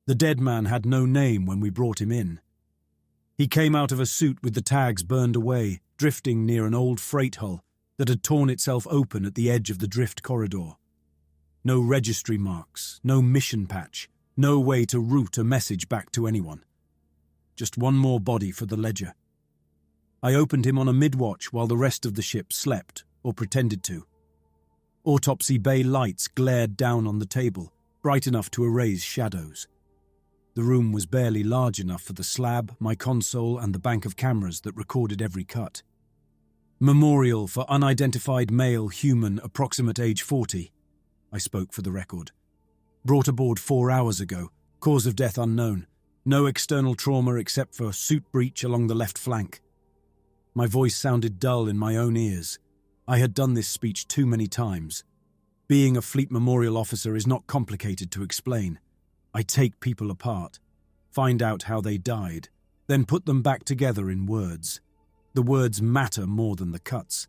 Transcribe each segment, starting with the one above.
The dead man had no name when we brought him in. He came out of a suit with the tags burned away, drifting near an old freight hull that had torn itself open at the edge of the drift corridor. No registry marks, no mission patch, no way to route a message back to anyone. Just one more body for the ledger. I opened him on a mid-watch while the rest of the ship slept, or pretended to. Autopsy bay lights glared down on the table, bright enough to erase shadows. The room was barely large enough for the slab, my console, and the bank of cameras that recorded every cut. Memorial for unidentified male human, approximate age 40. I spoke for the record. Brought aboard 4 hours ago, cause of death unknown. No external trauma except for suit breach along the left flank. My voice sounded dull in my own ears. I had done this speech too many times. Being a Fleet Memorial officer is not complicated to explain. I take people apart, find out how they died, then put them back together in words. The words matter more than the cuts.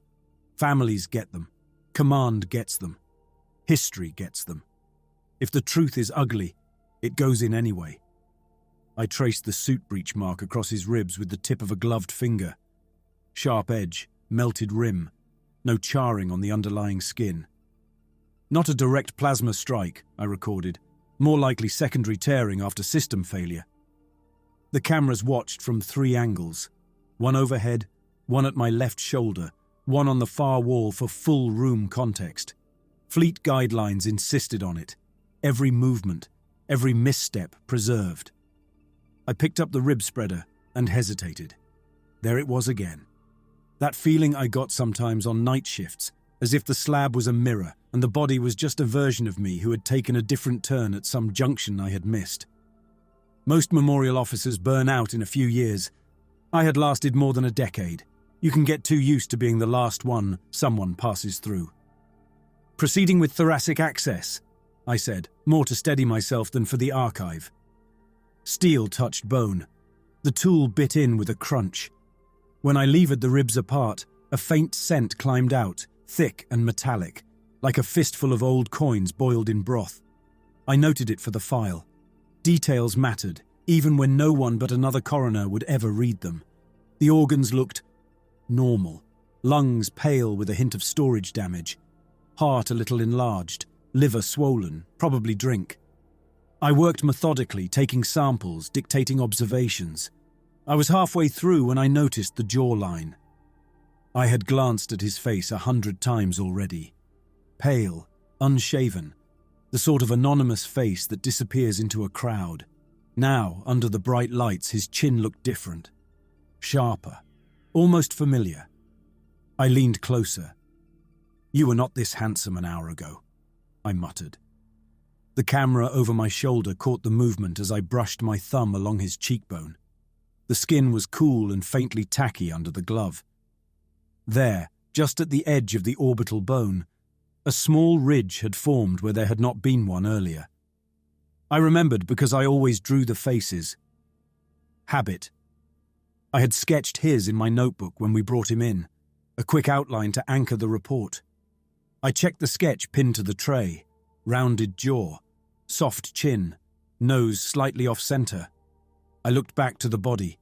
Families get them. Command gets them. History gets them. If the truth is ugly, it goes in anyway. I traced the suit breach mark across his ribs with the tip of a gloved finger. Sharp edge, melted rim, no charring on the underlying skin. Not a direct plasma strike, I recorded. More likely secondary tearing after system failure. The cameras watched from 3 angles. One overhead, one at my left shoulder, one on the far wall for full room context. Fleet guidelines insisted on it. Every movement, every misstep preserved. I picked up the rib spreader and hesitated. There it was again. That feeling I got sometimes on night shifts, as if the slab was a mirror and the body was just a version of me who had taken a different turn at some junction I had missed. Most memorial officers burn out in a few years. I had lasted more than a decade. You can get too used to being the last one someone passes through. Proceeding with thoracic access, I said, more to steady myself than for the archive. Steel touched bone. The tool bit in with a crunch. When I levered the ribs apart, a faint scent climbed out, thick and metallic, like a fistful of old coins boiled in broth. I noted it for the file. Details mattered, even when no one but another coroner would ever read them. The organs looked normal, lungs pale with a hint of storage damage, heart a little enlarged, liver swollen, probably drink. I worked methodically, taking samples, dictating observations. I was halfway through when I noticed the jawline. I had glanced at his face 100 times already. Pale, unshaven, the sort of anonymous face that disappears into a crowd. Now, under the bright lights, his chin looked different. Sharper, almost familiar. I leaned closer. "You were not this handsome an hour ago," I muttered. The camera over my shoulder caught the movement as I brushed my thumb along his cheekbone. The skin was cool and faintly tacky under the glove. There, just at the edge of the orbital bone, a small ridge had formed where there had not been one earlier. I remembered because I always drew the faces. Habit. I had sketched his in my notebook when we brought him in, a quick outline to anchor the report. I checked the sketch pinned to the tray. Rounded jaw, soft chin, nose slightly off-center. I looked back to the body.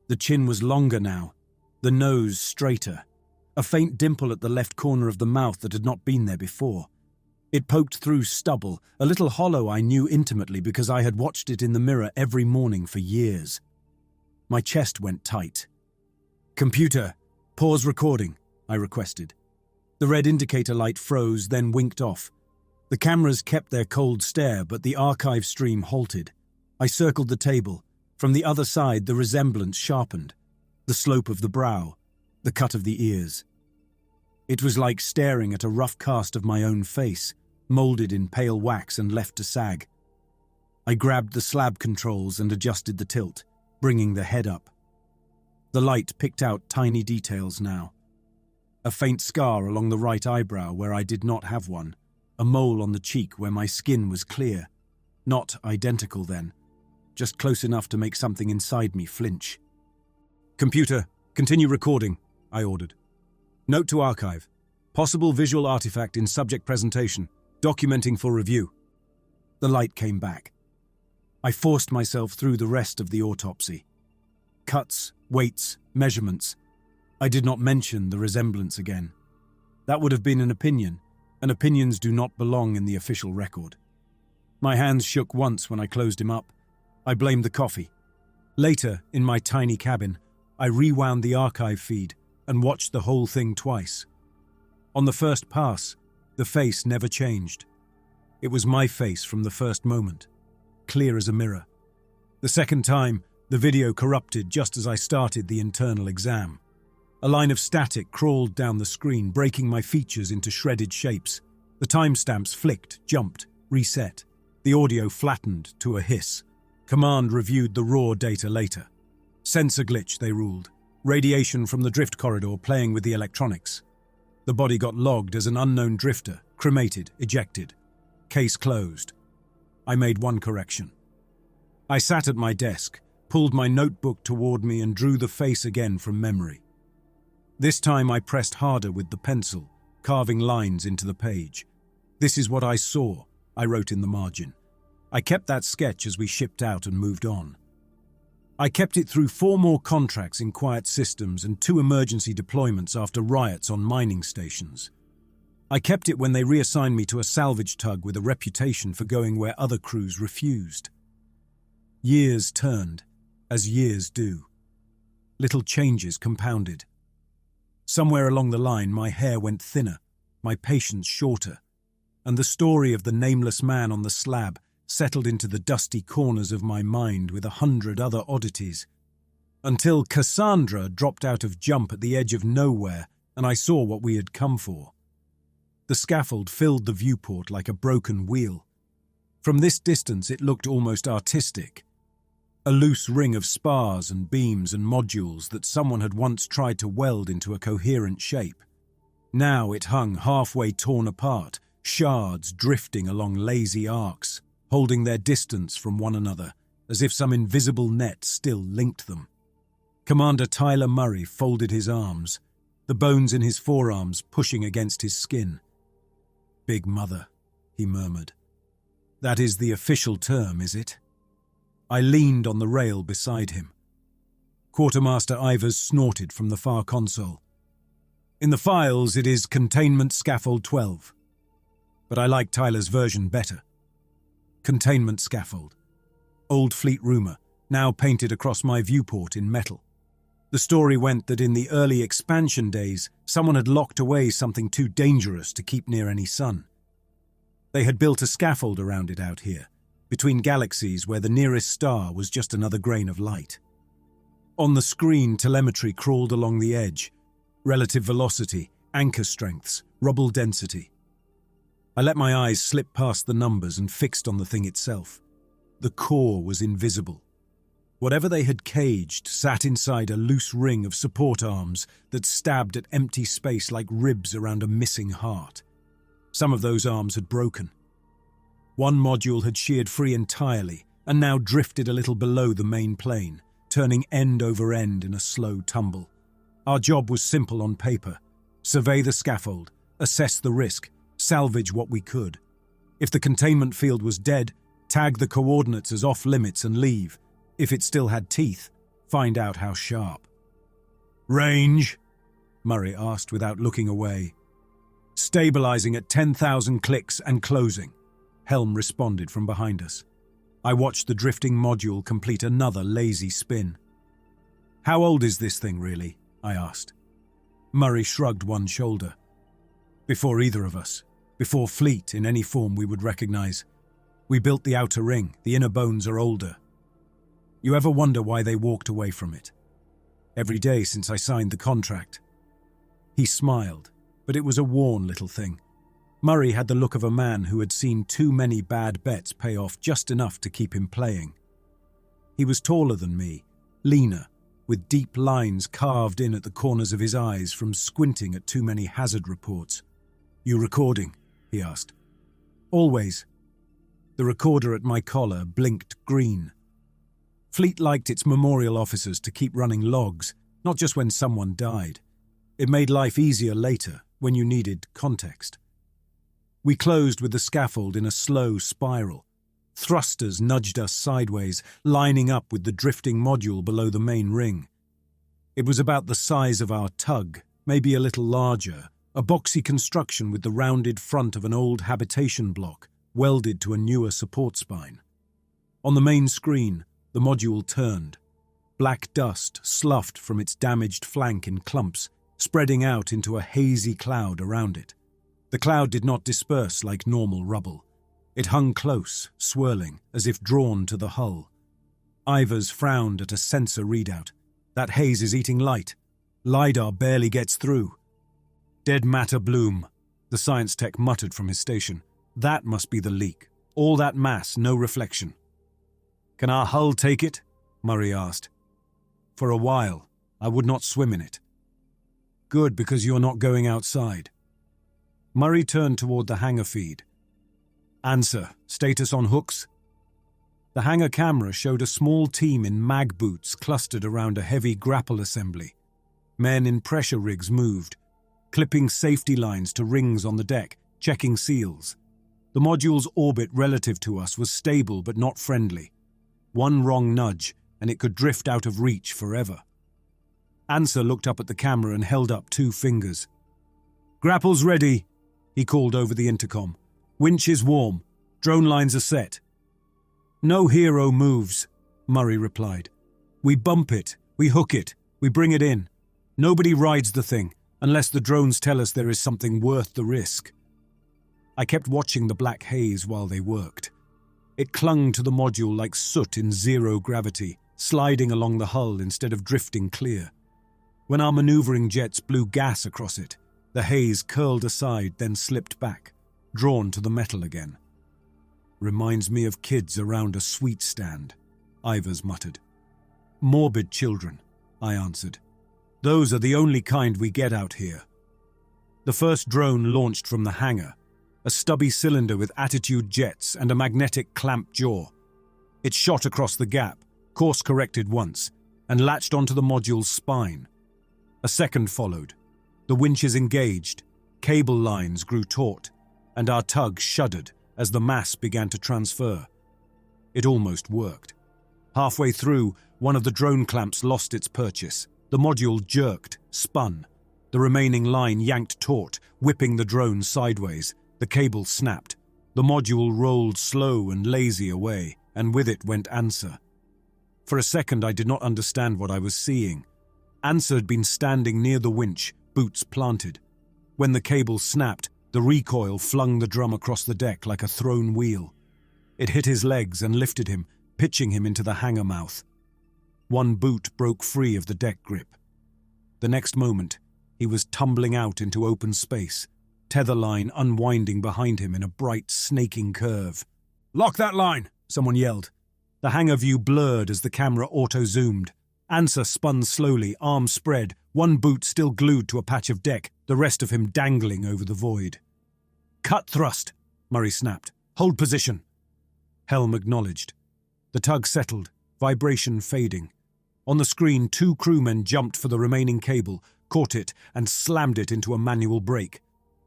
The chin was longer now, the nose straighter. A faint dimple at the left corner of the mouth that had not been there before. It poked through stubble, a little hollow I knew intimately because I had watched it in the mirror every morning for years. My chest went tight. "Computer, pause recording," I requested. The red indicator light froze, then winked off. The cameras kept their cold stare, but the archive stream halted. I circled the table. From the other side, the resemblance sharpened. The slope of the brow, the cut of the ears. It was like staring at a rough cast of my own face, molded in pale wax and left to sag. I grabbed the slab controls and adjusted the tilt, bringing the head up. The light picked out tiny details now. A faint scar along the right eyebrow where I did not have one, a mole on the cheek where my skin was clear. Not identical then, just close enough to make something inside me flinch. "Computer, continue recording," I ordered. "Note to archive. Possible visual artifact in subject presentation. Documenting for review." The light came back. I forced myself through the rest of the autopsy. Cuts, weights, measurements. I did not mention the resemblance again. That would have been an opinion, and opinions do not belong in the official record. My hands shook once when I closed him up. I blamed the coffee. Later, in my tiny cabin, I rewound the archive feed and watched the whole thing twice. On the first pass, the face never changed. It was my face from the first moment, clear as a mirror. The second time, the video corrupted just as I started the internal exam. A line of static crawled down the screen, breaking my features into shredded shapes. The timestamps flicked, jumped, reset. The audio flattened to a hiss. Command reviewed the raw data later. Sensor glitch, they ruled. Radiation from the drift corridor playing with the electronics. The body got logged as an unknown drifter, cremated, ejected. Case closed. I made one correction. I sat at my desk, pulled my notebook toward me and drew the face again from memory. This time I pressed harder with the pencil, carving lines into the page. "This is what I saw," I wrote in the margin. I kept that sketch as we shipped out and moved on. I kept it through 4 more contracts in quiet systems and 2 emergency deployments after riots on mining stations. I kept it when they reassigned me to a salvage tug with a reputation for going where other crews refused. Years turned, as years do. Little changes compounded. Somewhere along the line, my hair went thinner, my patience shorter, and the story of the nameless man on the slab settled into the dusty corners of my mind with 100 other oddities, until Cassandra dropped out of jump at the edge of nowhere and I saw what we had come for. The scaffold filled the viewport like a broken wheel. From this distance it looked almost artistic, a loose ring of spars and beams and modules that someone had once tried to weld into a coherent shape. Now it hung halfway torn apart, shards drifting along lazy arcs, holding their distance from one another, as if some invisible net still linked them. Commander Tyler Murray folded his arms, the bones in his forearms pushing against his skin. "Big Mother," he murmured. "That is the official term, is it?" I leaned on the rail beside him. Quartermaster Ivers snorted from the far console. "In the files it is Containment Scaffold 12. But I like Tyler's version better. Containment Scaffold. Old fleet rumor, now painted across my viewport in metal. The story went that in the early expansion days, someone had locked away something too dangerous to keep near any sun. They had built a scaffold around it out here, between galaxies where the nearest star was just another grain of light. On the screen, telemetry crawled along the edge. Relative velocity, anchor strengths, rubble density. I let my eyes slip past the numbers and fixed on the thing itself. The core was invisible. Whatever they had caged sat inside a loose ring of support arms that stabbed at empty space like ribs around a missing heart. Some of those arms had broken. One module had sheared free entirely and now drifted a little below the main plane, turning end over end in a slow tumble. Our job was simple on paper. Survey the scaffold, assess the risk, salvage what we could. If the containment field was dead, tag the coordinates as off-limits and leave. If it still had teeth, find out how sharp. "Range?" Murray asked without looking away. "Stabilizing at 10,000 clicks and closing," Helm responded from behind us. I watched the drifting module complete another lazy spin. "How old is this thing, really?" I asked. Murray shrugged one shoulder. "Before either of us. Before fleet in any form we would recognize. We built the outer ring, the inner bones are older. You ever wonder why they walked away from it? Every day since I signed the contract." He smiled, but it was a worn little thing. Murray had the look of a man who had seen too many bad bets pay off just enough to keep him playing. He was taller than me, leaner, with deep lines carved in at the corners of his eyes from squinting at too many hazard reports. "You recording?" he asked. "Always." The recorder at my collar blinked green. Fleet liked its memorial officers to keep running logs, not just when someone died. It made life easier later, when you needed context. We closed with the scaffold in a slow spiral. Thrusters nudged us sideways, lining up with the drifting module below the main ring. It was about the size of our tug, maybe a little larger, a boxy construction with the rounded front of an old habitation block, welded to a newer support spine. On the main screen, the module turned. Black dust sloughed from its damaged flank in clumps, spreading out into a hazy cloud around it. The cloud did not disperse like normal rubble. It hung close, swirling, as if drawn to the hull. Ivers frowned at a sensor readout. That haze is eating light. LiDAR barely gets through. Dead matter bloom, the science tech muttered from his station. That must be the leak. All that mass, no reflection. Can our hull take it? Murray asked. For a while, I would not swim in it. Good, because you're not going outside. Murray turned toward the hangar feed. Answer, status on hooks? The hangar camera showed a small team in mag boots clustered around a heavy grapple assembly. Men in pressure rigs moved, clipping safety lines to rings on the deck, checking seals. The module's orbit relative to us was stable but not friendly. One wrong nudge, and it could drift out of reach forever. Answer looked up at the camera and held up 2 fingers. Grapples ready, he called over the intercom. Winch is warm. Drone lines are set. No hero moves, Murray replied. We bump it, we hook it, we bring it in. Nobody rides the thing, unless the drones tell us there is something worth the risk. I kept watching the black haze while they worked. It clung to the module like soot in zero gravity, sliding along the hull instead of drifting clear. When our maneuvering jets blew gas across it, the haze curled aside, then slipped back, drawn to the metal again. Reminds me of kids around a sweet stand, Ivers muttered. Morbid children, I answered. Those are the only kind we get out here. The first drone launched from the hangar, a stubby cylinder with attitude jets and a magnetic clamp jaw. It shot across the gap, course-corrected once, and latched onto the module's spine. A second followed. The winches engaged, cable lines grew taut, and our tug shuddered as the mass began to transfer. It almost worked. Halfway through, one of the drone clamps lost its purchase. The module jerked, spun. The remaining line yanked taut, whipping the drone sideways. The cable snapped. The module rolled slow and lazy away, and with it went Answer. For a second, I did not understand what I was seeing. Answer had been standing near the winch, boots planted. When the cable snapped, the recoil flung the drum across the deck like a thrown wheel. It hit his legs and lifted him, pitching him into the hangar mouth. One boot broke free of the deck grip. The next moment, he was tumbling out into open space, tether line unwinding behind him in a bright, snaking curve. "Lock that line!" someone yelled. The hangar view blurred as the camera auto-zoomed. Answer spun slowly, arms spread, one boot still glued to a patch of deck, the rest of him dangling over the void. "Cut thrust," Murray snapped. "Hold position." Helm acknowledged. The tug settled, vibration fading. On the screen, 2 crewmen jumped for the remaining cable, caught it, and slammed it into a manual brake.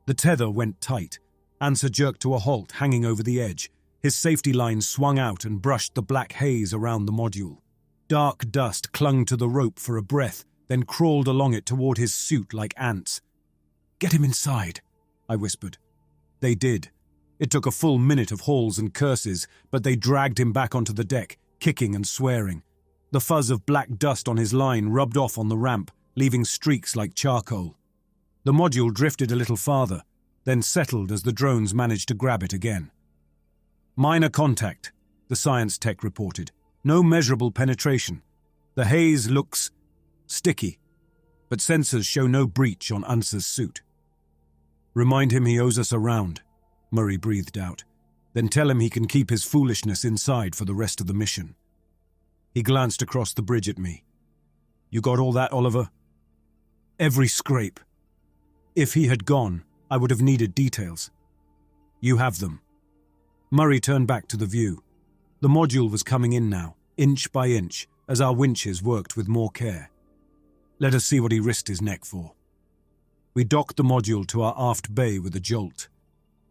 The tether went tight. Answer jerked to a halt, hanging over the edge. His safety line swung out and brushed the black haze around the module. Dark dust clung to the rope for a breath, then crawled along it toward his suit like ants. "Get him inside," I whispered. They did. It took a full minute of hauls and curses, but they dragged him back onto the deck, kicking and swearing. The fuzz of black dust on his line rubbed off on the ramp, leaving streaks like charcoal. The module drifted a little farther, then settled as the drones managed to grab it again. "Minor contact," the science tech reported. "No measurable penetration. The haze looks sticky, but sensors show no breach on Answer's suit." "Remind him he owes us a round," Murray breathed out. "Then tell him he can keep his foolishness inside for the rest of the mission." He glanced across the bridge at me. "You got all that, Oliver?" "Every scrape. If he had gone, I would have needed details." "You have them." Murray turned back to the view. The module was coming in now, inch by inch, as our winches worked with more care. Let us see what he risked his neck for. We docked the module to our aft bay with a jolt.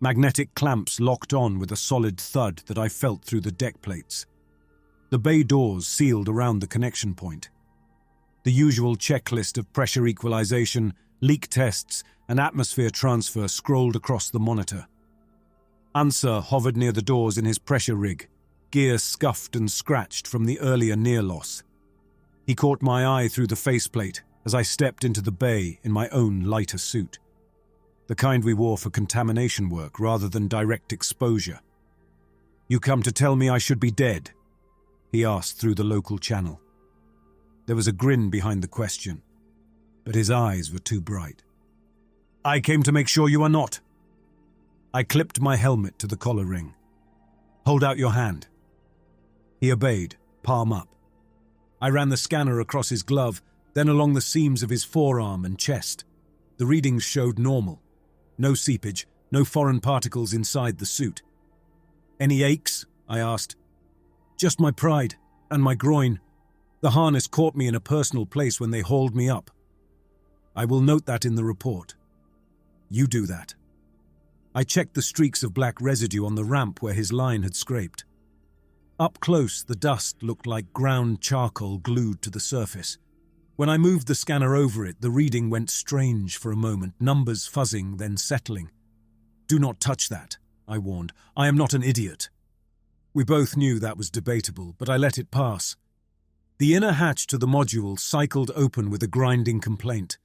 Magnetic clamps locked on with a solid thud that I felt through the deck plates. The bay doors sealed around the connection point. The usual checklist of pressure equalization, leak tests, and atmosphere transfer scrolled across the monitor. Ansar hovered near the doors in his pressure rig, gear scuffed and scratched from the earlier near loss. He caught my eye through the faceplate as I stepped into the bay in my own lighter suit, the kind we wore for contamination work rather than direct exposure. "You come to tell me I should be dead?" he asked through the local channel. There was a grin behind the question, but his eyes were too bright. "I came to make sure you are not." I clipped my helmet to the collar ring. "Hold out your hand." He obeyed, palm up. I ran the scanner across his glove, then along the seams of his forearm and chest. The readings showed normal. No seepage, no foreign particles inside the suit. "Any aches?" I asked. "Just my pride and my groin. The harness caught me in a personal place when they hauled me up. I will note that in the report. You do that." I checked the streaks of black residue on the ramp where his line had scraped. Up close, the dust looked like ground charcoal glued to the surface. When I moved the scanner over it, the reading went strange for a moment, numbers fuzzing, then settling. "Do not touch that," I warned. "I am not an idiot." We both knew that was debatable, but I let it pass. The inner hatch to the module cycled open with a grinding complaint.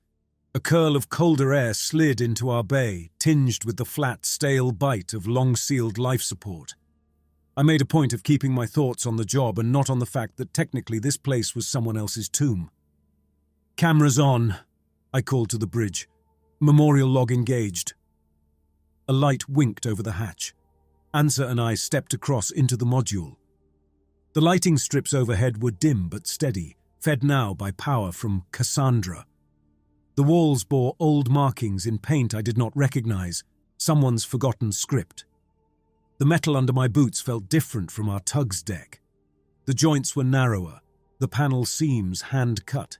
A curl of colder air slid into our bay, tinged with the flat, stale bite of long-sealed life support. I made a point of keeping my thoughts on the job and not on the fact that technically this place was someone else's tomb. "Cameras on," I called to the bridge. "Memorial log engaged." A light winked over the hatch. Ansar and I stepped across into the module. The lighting strips overhead were dim but steady, fed now by power from Cassandra. The walls bore old markings in paint I did not recognize, someone's forgotten script. The metal under my boots felt different from our tug's deck. The joints were narrower, the panel seams hand-cut.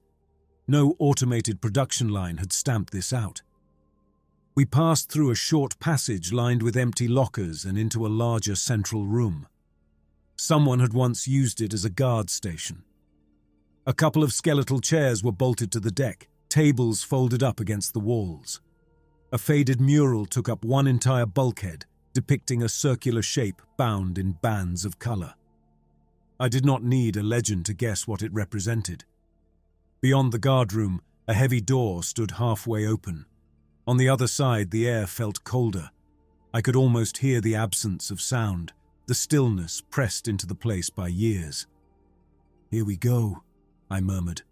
No automated production line had stamped this out. We passed through a short passage lined with empty lockers and into a larger central room. Someone had once used it as a guard station. A couple of skeletal chairs were bolted to the deck, tables folded up against the walls. A faded mural took up one entire bulkhead, depicting a circular shape bound in bands of color. I did not need a legend to guess what it represented. Beyond the guardroom, a heavy door stood halfway open. On the other side, the air felt colder. I could almost hear the absence of sound, the stillness pressed into the place by years. "Here we go," I murmured.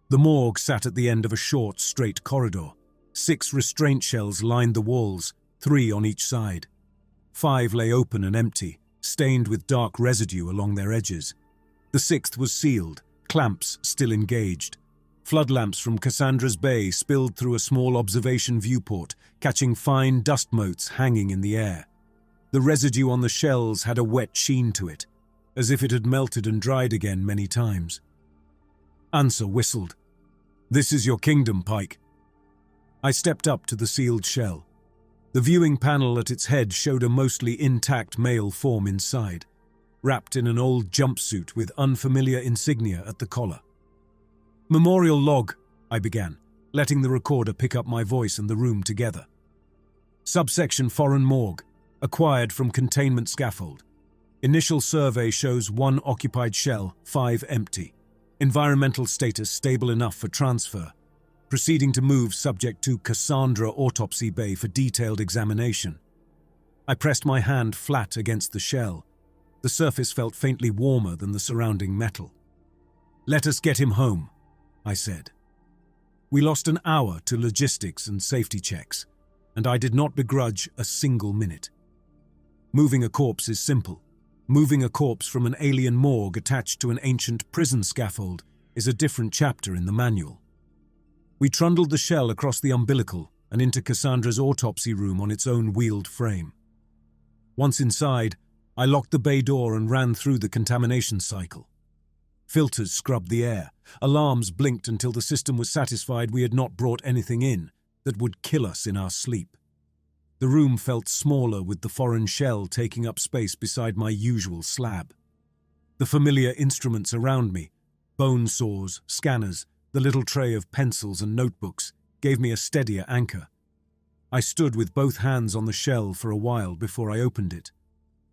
The morgue sat at the end of a short, straight corridor. 6 restraint shells lined the walls, 3 on each side. 5 lay open and empty, stained with dark residue along their edges. The 6th was sealed, clamps still engaged. Floodlamps from Cassandra's Bay spilled through a small observation viewport, catching fine dust motes hanging in the air. The residue on the shells had a wet sheen to it, as if it had melted and dried again many times. Ansar whistled. "This is your kingdom, Pike." I stepped up to the sealed shell. The viewing panel at its head showed a mostly intact male form inside, wrapped in an old jumpsuit with unfamiliar insignia at the collar. "Memorial log," I began, letting the recorder pick up my voice and the room together. "Subsection Foreign Morgue, acquired from containment scaffold. Initial survey shows 1 occupied shell, 5 empty. Environmental status stable enough for transfer. Proceeding to move subject to Cassandra Autopsy Bay for detailed examination." I pressed my hand flat against the shell. The surface felt faintly warmer than the surrounding metal. "Let us get him home," I said. We lost an hour to logistics and safety checks, and I did not begrudge a single minute. Moving a corpse is simple. Moving a corpse from an alien morgue attached to an ancient prison scaffold is a different chapter in the manual. We trundled the shell across the umbilical and into Cassandra's autopsy room on its own wheeled frame. Once inside, I locked the bay door and ran through the contamination cycle. Filters scrubbed the air. Alarms blinked until the system was satisfied we had not brought anything in that would kill us in our sleep. The room felt smaller with the foreign shell taking up space beside my usual slab. The familiar instruments around me, bone saws, scanners, the little tray of pencils and notebooks, gave me a steadier anchor. I stood with both hands on the shell for a while before I opened it.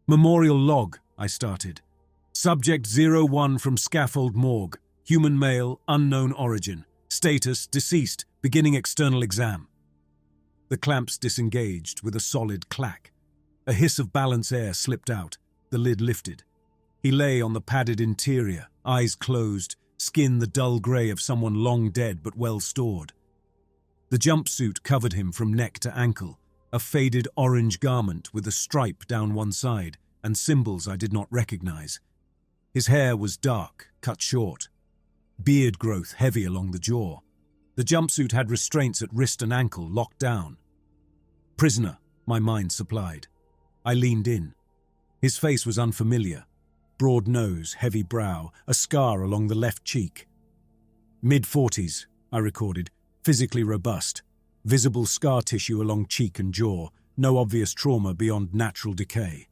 "Memorial log," I started. "Subject 01 from Scaffold Morgue. Human male, unknown origin. Status, deceased. Beginning external exam." The clamps disengaged with a solid clack. A hiss of balance air slipped out. The lid lifted. He lay on the padded interior, eyes closed, skin the dull grey of someone long dead but well stored. The jumpsuit covered him from neck to ankle, a faded orange garment with a stripe down one side and symbols I did not recognize. His hair was dark, cut short. Beard growth heavy along the jaw. The jumpsuit had restraints at wrist and ankle locked down. "Prisoner," my mind supplied. I leaned in. His face was unfamiliar. Broad nose, heavy brow, a scar along the left cheek. "Mid-40s, I recorded. Physically robust. Visible scar tissue along cheek and jaw. No obvious trauma beyond natural decay."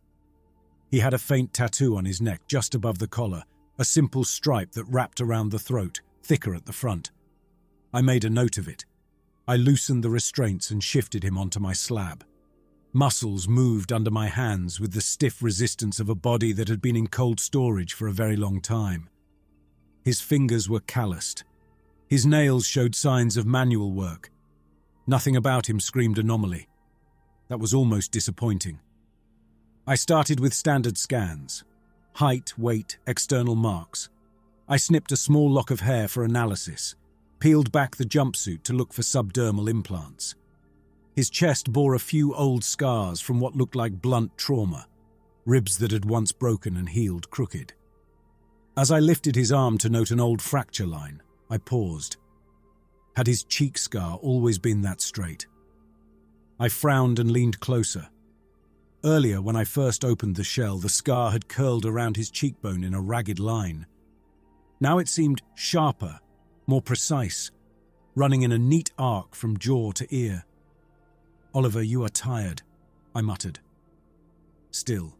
He had a faint tattoo on his neck just above the collar, a simple stripe that wrapped around the throat, thicker at the front. I made a note of it. I loosened the restraints and shifted him onto my slab. Muscles moved under my hands with the stiff resistance of a body that had been in cold storage for a very long time. His fingers were calloused. His nails showed signs of manual work. Nothing about him screamed anomaly. That was almost disappointing. I started with standard scans. Height, weight, external marks. I snipped a small lock of hair for analysis, peeled back the jumpsuit to look for subdermal implants. His chest bore a few old scars from what looked like blunt trauma, ribs that had once broken and healed crooked. As I lifted his arm to note an old fracture line, I paused. Had his cheek scar always been that straight? I frowned and leaned closer. Earlier, when I first opened the shell, the scar had curled around his cheekbone in a ragged line. Now it seemed sharper, more precise, running in a neat arc from jaw to ear. "Oliver, you are tired," I muttered. Still.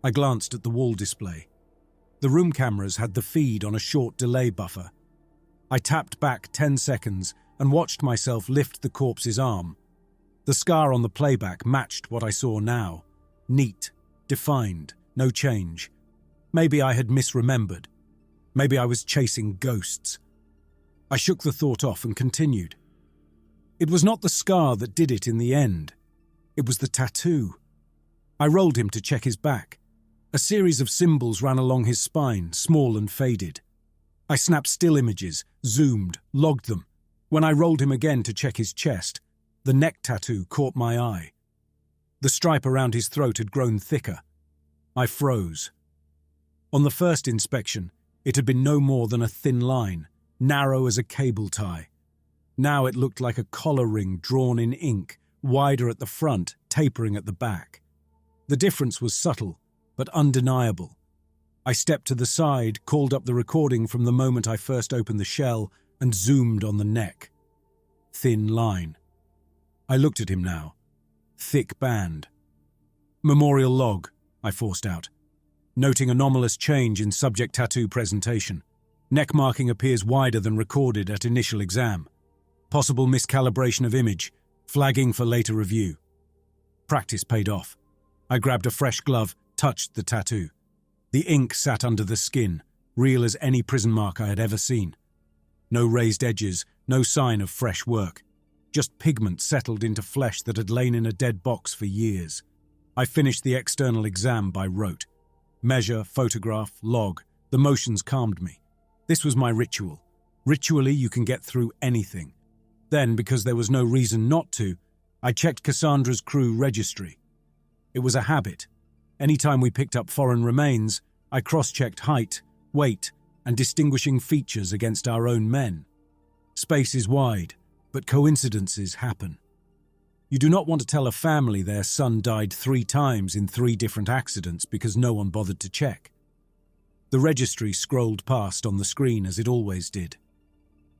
I glanced at the wall display. The room cameras had the feed on a short delay buffer. I tapped back 10 seconds and watched myself lift the corpse's arm. The scar on the playback matched what I saw now. Neat, defined, no change. Maybe I had misremembered. Maybe I was chasing ghosts. I shook the thought off and continued. It was not the scar that did it in the end. It was the tattoo. I rolled him to check his back. A series of symbols ran along his spine, small and faded. I snapped still images, zoomed, logged them. When I rolled him again to check his chest, the neck tattoo caught my eye. The stripe around his throat had grown thicker. I froze. On the first inspection, it had been no more than a thin line, narrow as a cable tie. Now it looked like a collar ring drawn in ink, wider at the front, tapering at the back. The difference was subtle, but undeniable. I stepped to the side, called up the recording from the moment I first opened the shell, and zoomed on the neck. Thin line. I looked at him now. Thick band. "Memorial log," I forced out, noting anomalous change in subject tattoo presentation. Neck marking appears wider than recorded at initial exam. Possible miscalibration of image, flagging for later review. Practice paid off. I grabbed a fresh glove, touched the tattoo. The ink sat under the skin, real as any prison mark I had ever seen. No raised edges, no sign of fresh work. Just pigment settled into flesh that had lain in a dead box for years. I finished the external exam by rote. Measure, photograph, log. The motions calmed me. This was my ritual. Ritually, you can get through anything. Then, because there was no reason not to, I checked Cassandra's crew registry. It was a habit. Anytime we picked up foreign remains, I cross-checked height, weight, and distinguishing features against our own men. Space is wide, but coincidences happen. You do not want to tell a family their son died 3 times in 3 different accidents because no one bothered to check. The registry scrolled past on the screen as it always did.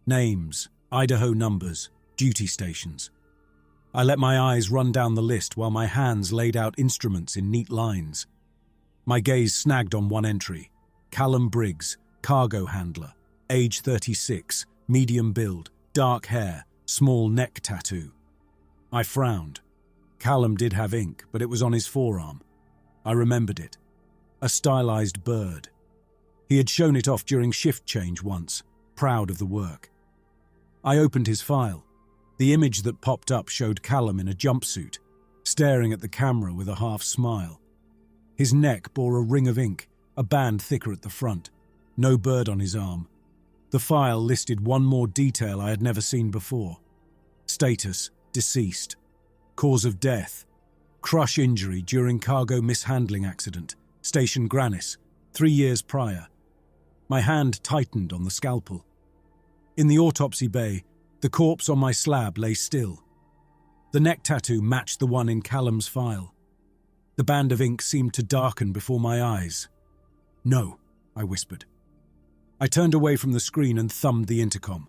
Names, Idaho numbers, duty stations. I let my eyes run down the list while my hands laid out instruments in neat lines. My gaze snagged on one entry: Callum Briggs, cargo handler, age 36, medium build, dark hair, small neck tattoo. I frowned. Callum did have ink, but it was on his forearm. I remembered it. A stylized bird. He had shown it off during shift change once, proud of the work. I opened his file. The image that popped up showed Callum in a jumpsuit, staring at the camera with a half smile. His neck bore a ring of ink, a band thicker at the front. No bird on his arm. The file listed one more detail I had never seen before. Status: deceased. Cause of death: crush injury during cargo mishandling accident. Station Granis, 3 years prior. My hand tightened on the scalpel. In the autopsy bay, the corpse on my slab lay still. The neck tattoo matched the one in Callum's file. The band of ink seemed to darken before my eyes. "No," I whispered. I turned away from the screen and thumbed the intercom.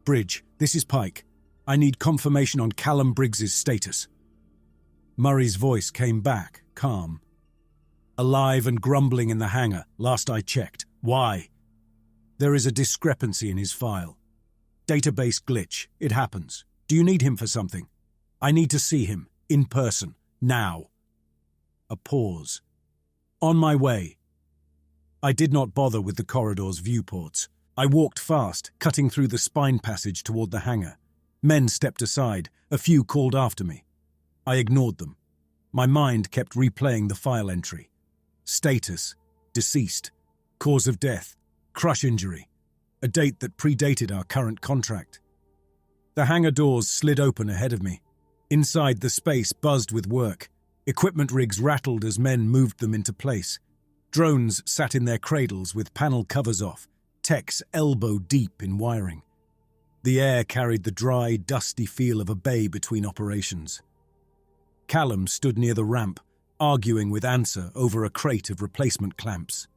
"Bridge, this is Pike. I need confirmation on Callum Briggs's status." Murray's voice came back, calm. "Alive and grumbling in the hangar, last I checked. Why?" "There is a discrepancy in his file. Database glitch. It happens. Do you need him for something?" "I need to see him, in person, now." A pause. "On my way." I did not bother with the corridor's viewports. I walked fast, cutting through the spine passage toward the hangar. Men stepped aside. A few called after me. I ignored them. My mind kept replaying the file entry. Status: deceased. Cause of death: crush injury. A date that predated our current contract. The hangar doors slid open ahead of me. Inside, the space buzzed with work. Equipment rigs rattled as men moved them into place. Drones sat in their cradles with panel covers off, techs elbow deep in wiring. The air carried the dry, dusty feel of a bay between operations. Callum stood near the ramp, arguing with Answer over a crate of replacement clamps.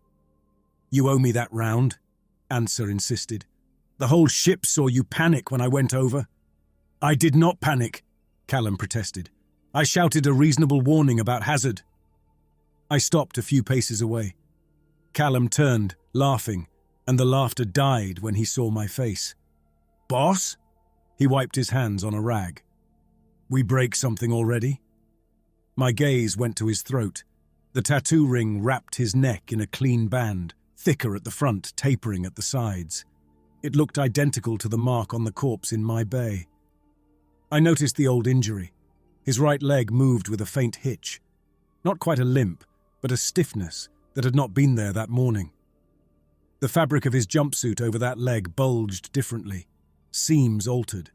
"You owe me that round," Answer insisted. "The whole ship saw you panic when I went over." "I did not panic," Callum protested. "I shouted a reasonable warning about hazard." I stopped a few paces away. Callum turned, laughing, and the laughter died when he saw my face. "Boss?" He wiped his hands on a rag. "We break something already?" My gaze went to his throat. The tattoo ring wrapped his neck in a clean band, thicker at the front, tapering at the sides. It looked identical to the mark on the corpse in my bay. I noticed the old injury. His right leg moved with a faint hitch. Not quite a limp, but a stiffness that had not been there that morning. The fabric of his jumpsuit over that leg bulged differently, seams altered.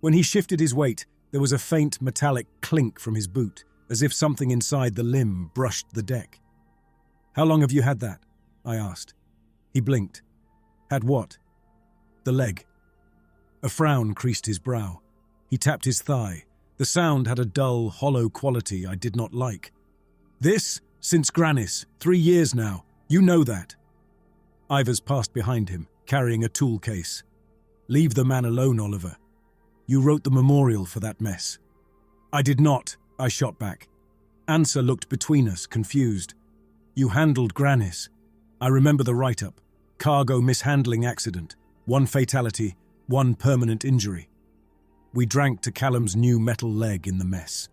When he shifted his weight, there was a faint metallic clink from his boot, as if something inside the limb brushed the deck. "How long have you had that?" I asked. He blinked. "Had what?" "The leg." A frown creased his brow. He tapped his thigh. The sound had a dull, hollow quality I did not like. "This? Since Granis. 3 years now. You know that." Ivers passed behind him, carrying a tool case. "Leave the man alone, Oliver. You wrote the memorial for that mess." "I did not," I shot back. Answer looked between us, confused. "You handled Granis. I remember the write-up. Cargo mishandling accident. 1 fatality, 1 permanent injury." We drank to Callum's new metal leg in the mess.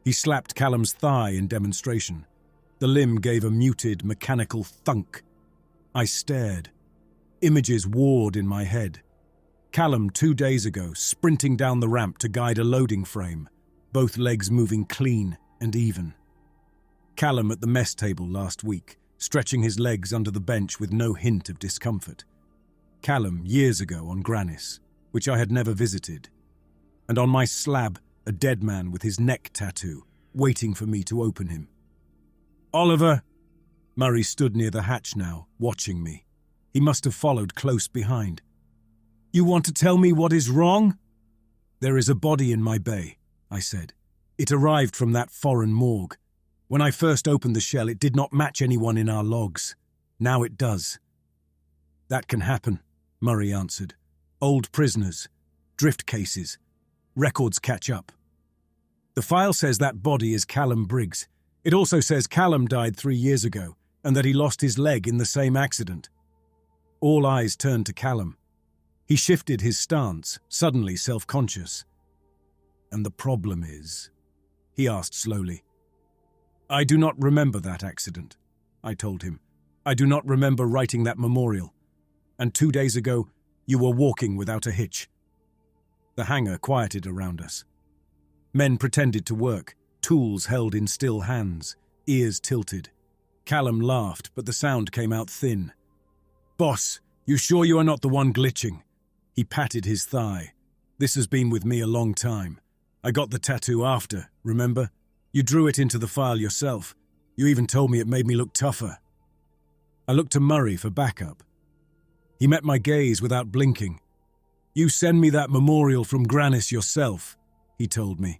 He slapped Callum's thigh in demonstration. The limb gave a muted, mechanical thunk. I stared. Images warred in my head. Callum 2 days ago, sprinting down the ramp to guide a loading frame, both legs moving clean and even. Callum at the mess table last week, stretching his legs under the bench with no hint of discomfort. Callum years ago on Granis, which I had never visited. And on my slab, a dead man with his neck tattoo, waiting for me to open him. "Oliver!" Murray stood near the hatch now, watching me. He must have followed close behind. "You want to tell me what is wrong?" "There is a body in my bay," I said. "It arrived from that foreign morgue. When I first opened the shell, it did not match anyone in our logs. Now it does." "That can happen," Murray answered. "Old prisoners, drift cases, Records catch up. The file says that body is Callum Briggs. It also says Callum died 3 years ago and that he lost his leg in the same accident. All eyes turned to Callum. He shifted his stance, suddenly self-conscious. "And the problem is?" he asked slowly. "I do not remember that accident," I told him. "I do not remember writing that memorial. And 2 days ago, you were walking without a hitch." The hangar quieted around us. Men pretended to work, tools held in still hands, ears tilted. Callum laughed, but the sound came out thin. "Boss, you sure you are not the one glitching?" He patted his thigh. "This has been with me a long time. I got the tattoo after, remember? You drew it into the file yourself. You even told me it made me look tougher." I looked to Murray for backup. He met my gaze without blinking. "You send me that memorial from Grannis yourself," he told me.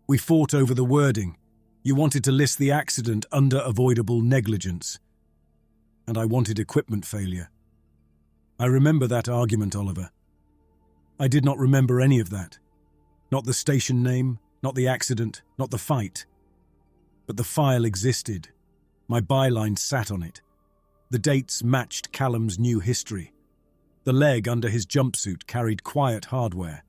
"We fought over the wording. You wanted to list the accident under avoidable negligence. And I wanted equipment failure. I remember that argument, Oliver. I did not remember any of that. Not the station name, not the accident, not the fight. But the file existed. My byline sat on it. The dates matched Callum's new history. The leg under his jumpsuit carried quiet hardware.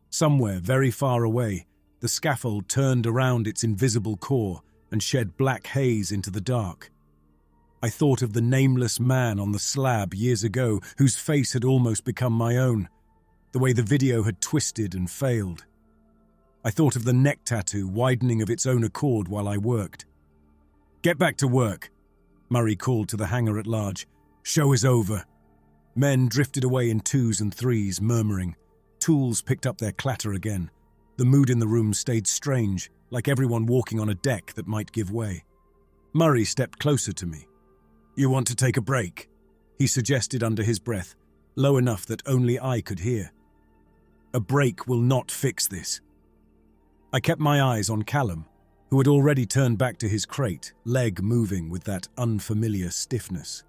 Somewhere very far away, the scaffold turned around its invisible core and shed black haze into the dark. I thought of the nameless man on the slab years ago whose face had almost become my own, the way the video had twisted and failed. I thought of the neck tattoo widening of its own accord while I worked. "Get back to work," Murray called to the hangar at large. "Show is over." Men drifted away in 2s and 3s, murmuring. Tools picked up their clatter again. The mood in the room stayed strange, like everyone walking on a deck that might give way. Murray stepped closer to me. "You want to take a break?" he suggested under his breath, low enough that only I could hear. "A break will not fix this." I kept my eyes on Callum, who had already turned back to his crate, leg moving with that unfamiliar stiffness.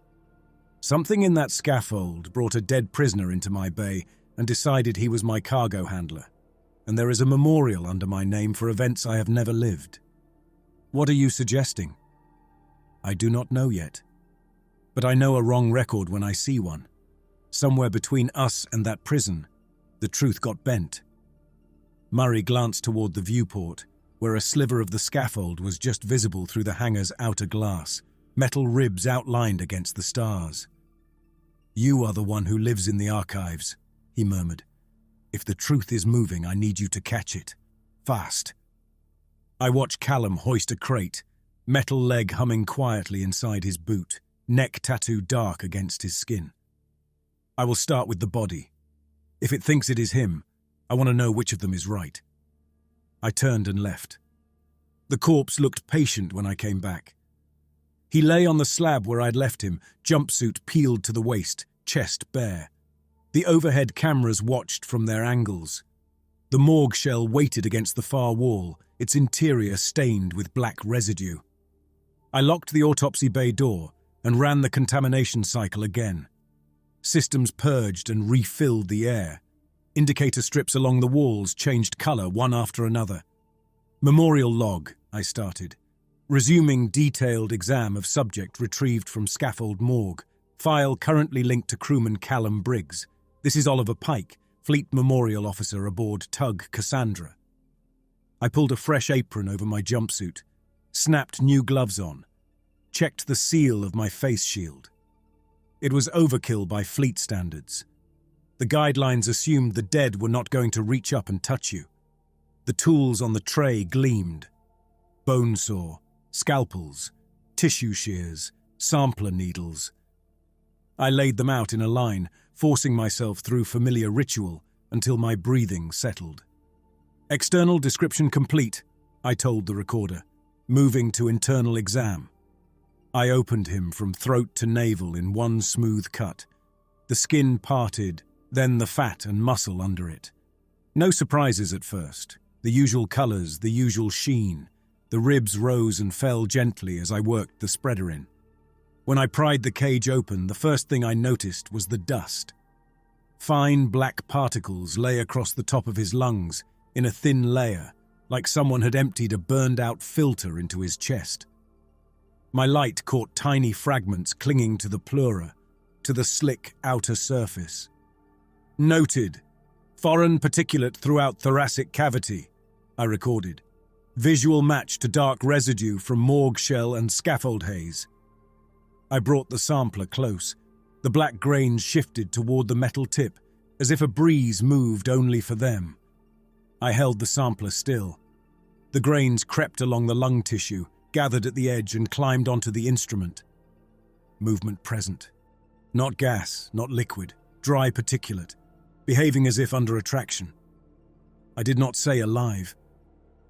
Something in that scaffold brought a dead prisoner into my bay and decided he was my cargo handler. And there is a memorial under my name for events I have never lived. What are you suggesting? I do not know yet. But I know a wrong record when I see one. Somewhere between us and that prison, the truth got bent. Murray glanced toward the viewport, where a sliver of the scaffold was just visible through the hangar's outer glass, metal ribs outlined against the stars. "You are the one who lives in the archives," he murmured. "If the truth is moving, I need you to catch it. Fast." I watched Callum hoist a crate, metal leg humming quietly inside his boot, neck tattoo dark against his skin. "I will start with the body. If it thinks it is him, I want to know which of them is right." I turned and left. The corpse looked patient when I came back. He lay on the slab where I'd left him, jumpsuit peeled to the waist, chest bare. The overhead cameras watched from their angles. The morgue shell waited against the far wall, its interior stained with black residue. I locked the autopsy bay door and ran the contamination cycle again. Systems purged and refilled the air. Indicator strips along the walls changed color one after another. "Memorial log," I started. "Resuming detailed exam of subject retrieved from scaffold morgue. File currently linked to crewman Callum Briggs. This is Oliver Pike, Fleet Memorial Officer aboard tug Cassandra." I pulled a fresh apron over my jumpsuit, snapped new gloves on, checked the seal of my face shield. It was overkill by fleet standards. The guidelines assumed the dead were not going to reach up and touch you. The tools on the tray gleamed. Bone saw, scalpels, tissue shears, sampler needles. I laid them out in a line, forcing myself through familiar ritual until my breathing settled. "External description complete," I told the recorder, moving to internal exam. I opened him from throat to navel in one smooth cut. The skin parted, then the fat and muscle under it. No surprises at first. The usual colors, the usual sheen. The ribs rose and fell gently as I worked the spreader in. When I pried the cage open, the first thing I noticed was the dust. Fine black particles lay across the top of his lungs, in a thin layer, like someone had emptied a burned-out filter into his chest. My light caught tiny fragments clinging to the pleura, to the slick outer surface. Noted. Foreign particulate throughout thoracic cavity, I recorded. Visual match to dark residue from morgue shell and scaffold haze. I brought the sampler close. The black grains shifted toward the metal tip, as if a breeze moved only for them. I held the sampler still. The grains crept along the lung tissue, gathered at the edge and climbed onto the instrument. Movement present. Not gas, not liquid, dry particulate, behaving as if under attraction. I did not say alive.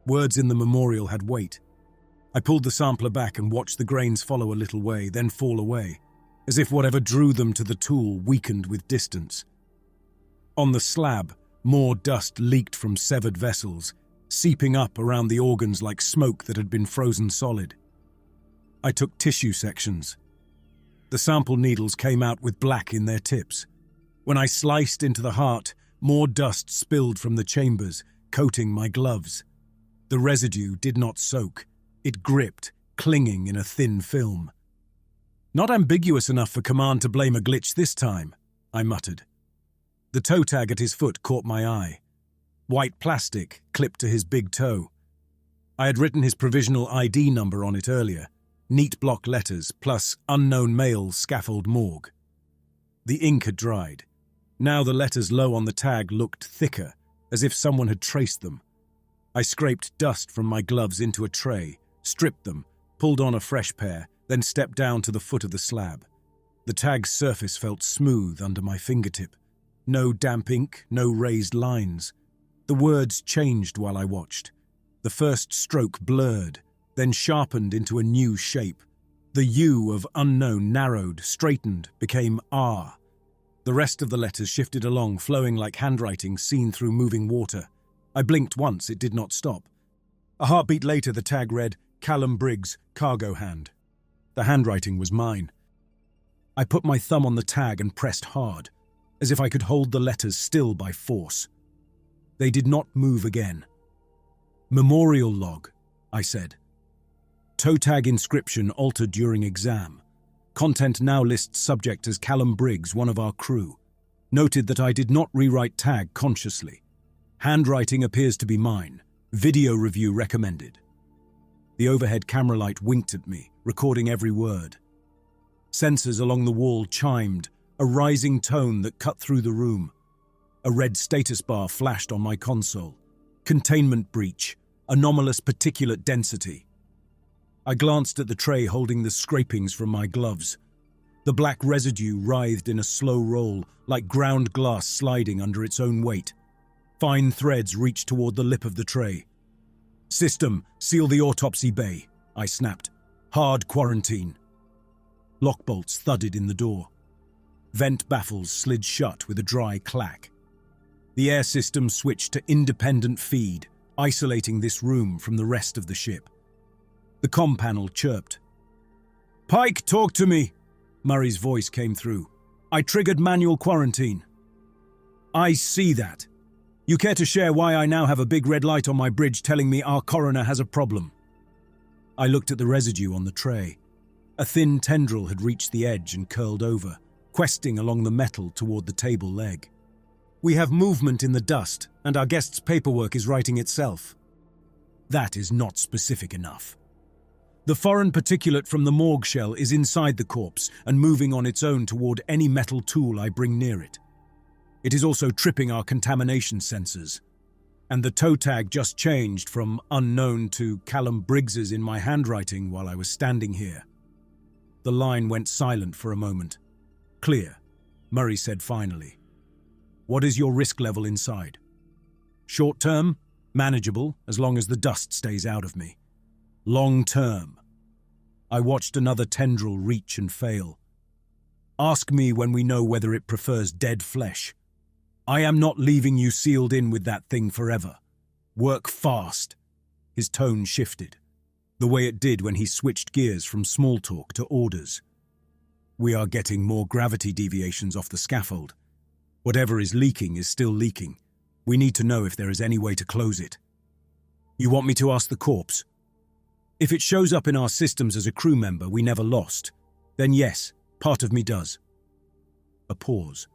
Words in the memorial had weight. I pulled the sampler back and watched the grains follow a little way, then fall away, as if whatever drew them to the tool weakened with distance. On the slab, more dust leaked from severed vessels, seeping up around the organs like smoke that had been frozen solid. I took tissue sections. The sample needles came out with black in their tips. When I sliced into the heart, more dust spilled from the chambers, coating my gloves. The residue did not soak. It gripped, clinging in a thin film. Not ambiguous enough for Command to blame a glitch this time, I muttered. The toe tag at his foot caught my eye. White plastic clipped to his big toe. I had written his provisional ID number on it earlier, neat block letters plus unknown male scaffold morgue. The ink had dried. Now the letters low on the tag looked thicker, as if someone had traced them. I scraped dust from my gloves into a tray, stripped them, pulled on a fresh pair, then stepped down to the foot of the slab. The tag's surface felt smooth under my fingertip. No damp ink, no raised lines. The words changed while I watched. The first stroke blurred, then sharpened into a new shape. The U of unknown narrowed, straightened, became R. The rest of the letters shifted along, flowing like handwriting seen through moving water. I blinked once, it did not stop. A heartbeat later, the tag read, Callum Briggs, cargo hand. The handwriting was mine. I put my thumb on the tag and pressed hard, as if I could hold the letters still by force. They did not move again. Memorial log, I said. Toe tag inscription altered during exam. Content now lists subject as Callum Briggs, one of our crew. Noted that I did not rewrite tag consciously. Handwriting appears to be mine. Video review recommended. The overhead camera light winked at me, recording every word. Sensors along the wall chimed, a rising tone that cut through the room. A red status bar flashed on my console. Containment breach. Anomalous particulate density. I glanced at the tray holding the scrapings from my gloves. The black residue writhed in a slow roll, like ground glass sliding under its own weight. Fine threads reached toward the lip of the tray. System, seal the autopsy bay, I snapped. Hard quarantine. Lockbolts thudded in the door. Vent baffles slid shut with a dry clack. The air system switched to independent feed, isolating this room from the rest of the ship. The comm panel chirped. Pike, talk to me, Murray's voice came through. I triggered manual quarantine. I see that. You care to share why I now have a big red light on my bridge telling me our coroner has a problem? I looked at the residue on the tray. A thin tendril had reached the edge and curled over, questing along the metal toward the table leg. We have movement in the dust, and our guest's paperwork is writing itself. That is not specific enough. The foreign particulate from the morgue shell is inside the corpse and moving on its own toward any metal tool I bring near it. It is also tripping our contamination sensors. And the toe tag just changed from unknown to Callum Briggs's in my handwriting while I was standing here. The line went silent for a moment. Clear, Murray said finally. What is your risk level inside? Short term, manageable as long as the dust stays out of me. Long term. I watched another tendril reach and fail. Ask me when we know whether it prefers dead flesh. I am not leaving you sealed in with that thing forever. Work fast. His tone shifted, the way it did when he switched gears from small talk to orders. We are getting more gravity deviations off the scaffold. Whatever is leaking is still leaking. We need to know if there is any way to close it. You want me to ask the corpse? If it shows up in our systems as a crew member we never lost, then yes, part of me does. A pause.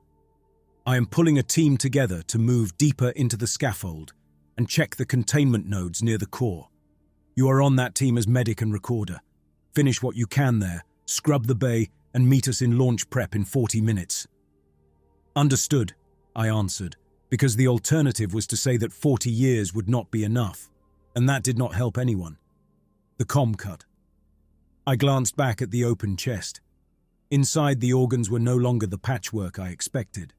I am pulling a team together to move deeper into the scaffold and check the containment nodes near the core. You are on that team as medic and recorder. Finish what you can there, scrub the bay, and meet us in launch prep in 40 minutes. Understood, I answered, because the alternative was to say that 40 years would not be enough, and that did not help anyone. The comm cut. I glanced back at the open chest. Inside, the organs were no longer the patchwork I expected.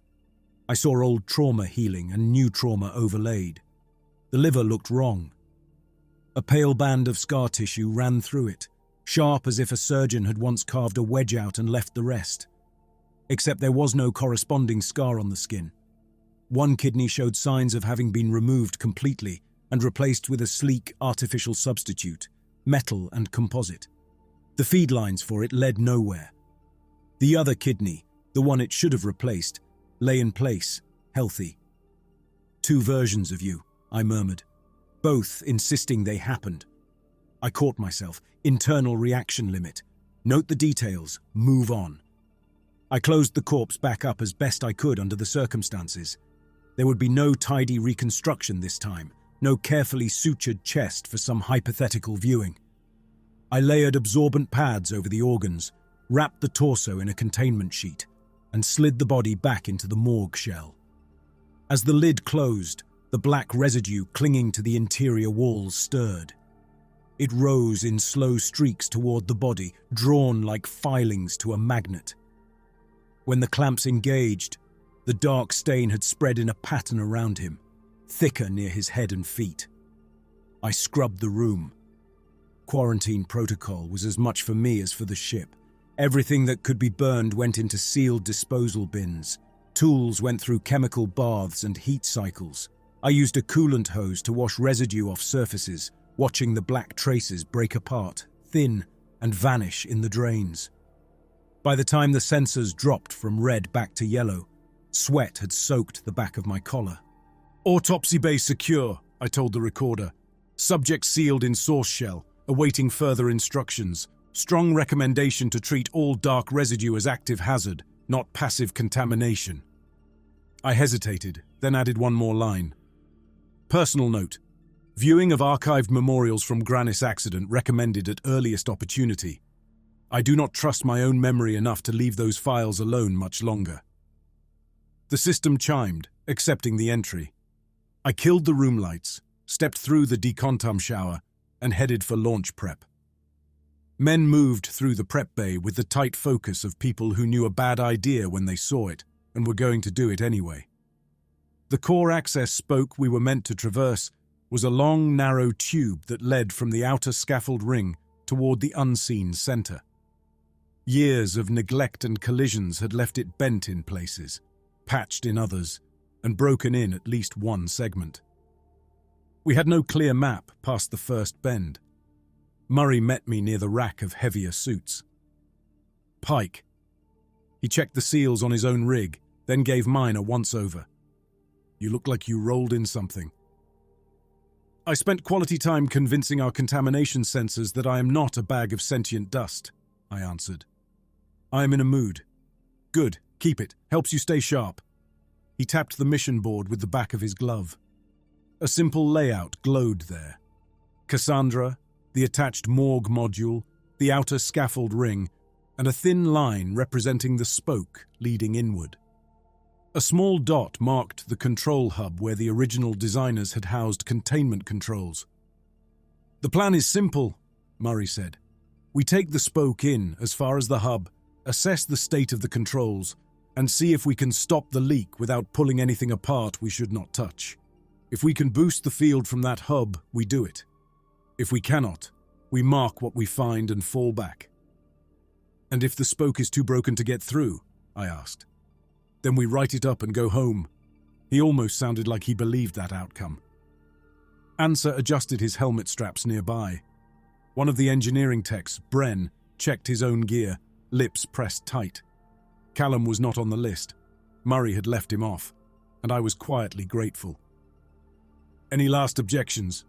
I saw old trauma healing and new trauma overlaid. The liver looked wrong. A pale band of scar tissue ran through it, sharp as if a surgeon had once carved a wedge out and left the rest. Except there was no corresponding scar on the skin. One kidney showed signs of having been removed completely and replaced with a sleek artificial substitute, metal and composite. The feed lines for it led nowhere. The other kidney, the one it should have replaced, lay in place, healthy. Two versions of you, I murmured, both insisting they happened. I caught myself. Internal reaction limit. Note the details, move on. I closed the corpse back up as best I could under the circumstances. There would be no tidy reconstruction this time, no carefully sutured chest for some hypothetical viewing. I layered absorbent pads over the organs, wrapped the torso in a containment sheet, and slid the body back into the morgue shell. As the lid closed, the black residue clinging to the interior walls stirred. It rose in slow streaks toward the body, drawn like filings to a magnet. When the clamps engaged, the dark stain had spread in a pattern around him, thicker near his head and feet. I scrubbed the room. Quarantine protocol was as much for me as for the ship. Everything that could be burned went into sealed disposal bins. Tools went through chemical baths and heat cycles. I used a coolant hose to wash residue off surfaces, watching the black traces break apart, thin, and vanish in the drains. By the time the sensors dropped from red back to yellow, sweat had soaked the back of my collar. Autopsy bay secure, I told the recorder. Subject sealed in source shell, awaiting further instructions. Strong recommendation to treat all dark residue as active hazard, not passive contamination. I hesitated, then added one more line. Personal note. Viewing of archived memorials from Granis accident recommended at earliest opportunity. I do not trust my own memory enough to leave those files alone much longer. The system chimed, accepting the entry. I killed the room lights, stepped through the decontam shower, and headed for launch prep. Men moved through the prep bay with the tight focus of people who knew a bad idea when they saw it and were going to do it anyway. The core access spoke we were meant to traverse was a long, narrow tube that led from the outer scaffold ring toward the unseen center. Years of neglect and collisions had left it bent in places, patched in others, and broken in at least one segment. We had no clear map past the first bend. Murray met me near the rack of heavier suits. Pike. He checked the seals on his own rig, then gave mine a once-over. You look like you rolled in something. I spent quality time convincing our contamination sensors that I am not a bag of sentient dust, I answered. I am in a mood. Good, keep it, helps you stay sharp. He tapped the mission board with the back of his glove. A simple layout glowed there. Cassandra, the attached morgue module, the outer scaffold ring, and a thin line representing the spoke leading inward. A small dot marked the control hub where the original designers had housed containment controls. The plan is simple, Murray said. We take the spoke in as far as the hub, assess the state of the controls, and see if we can stop the leak without pulling anything apart we should not touch. If we can boost the field from that hub, we do it. If we cannot, we mark what we find and fall back. And if the spoke is too broken to get through, I asked. Then we write it up and go home. He almost sounded like he believed that outcome. Answer adjusted his helmet straps nearby. One of the engineering techs, Bren, checked his own gear, lips pressed tight. Callum was not on the list. Murray had left him off, and I was quietly grateful. Any last objections?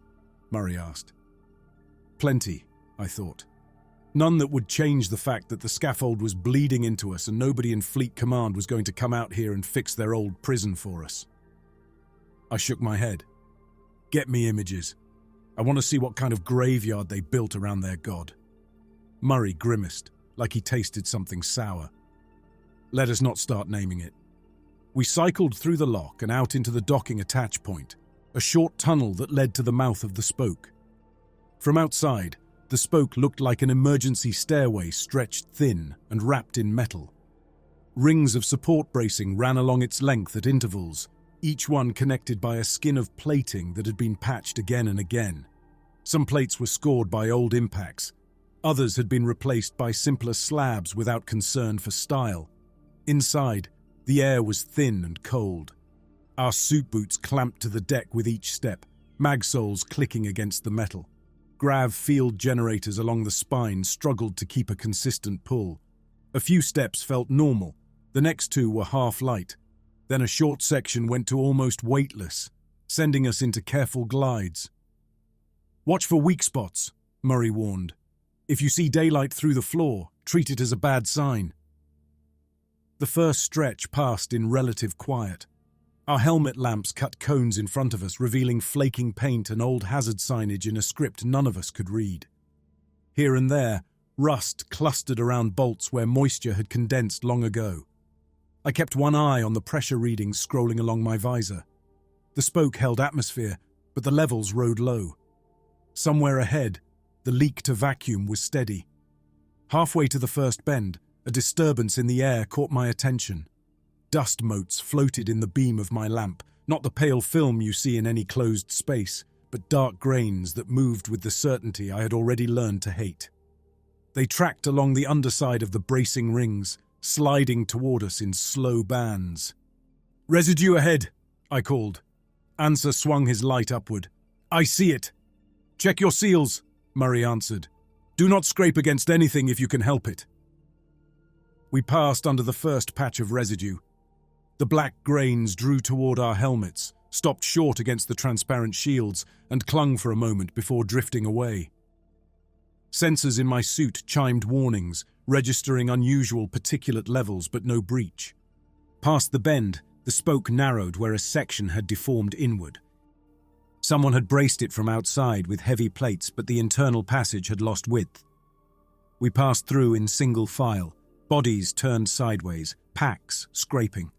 Murray asked. Plenty, I thought. None that would change the fact that the scaffold was bleeding into us and nobody in Fleet Command was going to come out here and fix their old prison for us. I shook my head. Get me images. I want to see what kind of graveyard they built around their god. Murray grimaced, like he tasted something sour. Let us not start naming it. We cycled through the lock and out into the docking attach point, a short tunnel that led to the mouth of the spoke. From outside, the spoke looked like an emergency stairway stretched thin and wrapped in metal. Rings of support bracing ran along its length at intervals, each one connected by a skin of plating that had been patched again and again. Some plates were scored by old impacts. Others had been replaced by simpler slabs without concern for style. Inside, the air was thin and cold. Our suit boots clamped to the deck with each step, mag soles clicking against the metal. Grav field generators along the spine struggled to keep a consistent pull. A few steps felt normal. The next two were half light. Then a short section went to almost weightless, sending us into careful glides. Watch for weak spots, Murray warned. If you see daylight through the floor, treat it as a bad sign. The first stretch passed in relative quiet. Our helmet lamps cut cones in front of us, revealing flaking paint and old hazard signage in a script none of us could read. Here and there, rust clustered around bolts where moisture had condensed long ago. I kept one eye on the pressure readings scrolling along my visor. The spoke held atmosphere, but the levels rode low. Somewhere ahead, the leak to vacuum was steady. Halfway to the first bend, a disturbance in the air caught my attention. Dust motes floated in the beam of my lamp, not the pale film you see in any closed space, but dark grains that moved with the certainty I had already learned to hate. They tracked along the underside of the bracing rings, sliding toward us in slow bands. "Residue ahead," I called. Anser swung his light upward. "I see it." "Check your seals," Murray answered. "Do not scrape against anything if you can help it." We passed under the first patch of residue. The black grains drew toward our helmets, stopped short against the transparent shields, and clung for a moment before drifting away. Sensors in my suit chimed warnings, registering unusual particulate levels but no breach. Past the bend, the spoke narrowed where a section had deformed inward. Someone had braced it from outside with heavy plates, but the internal passage had lost width. We passed through in single file, bodies turned sideways, packs scraping.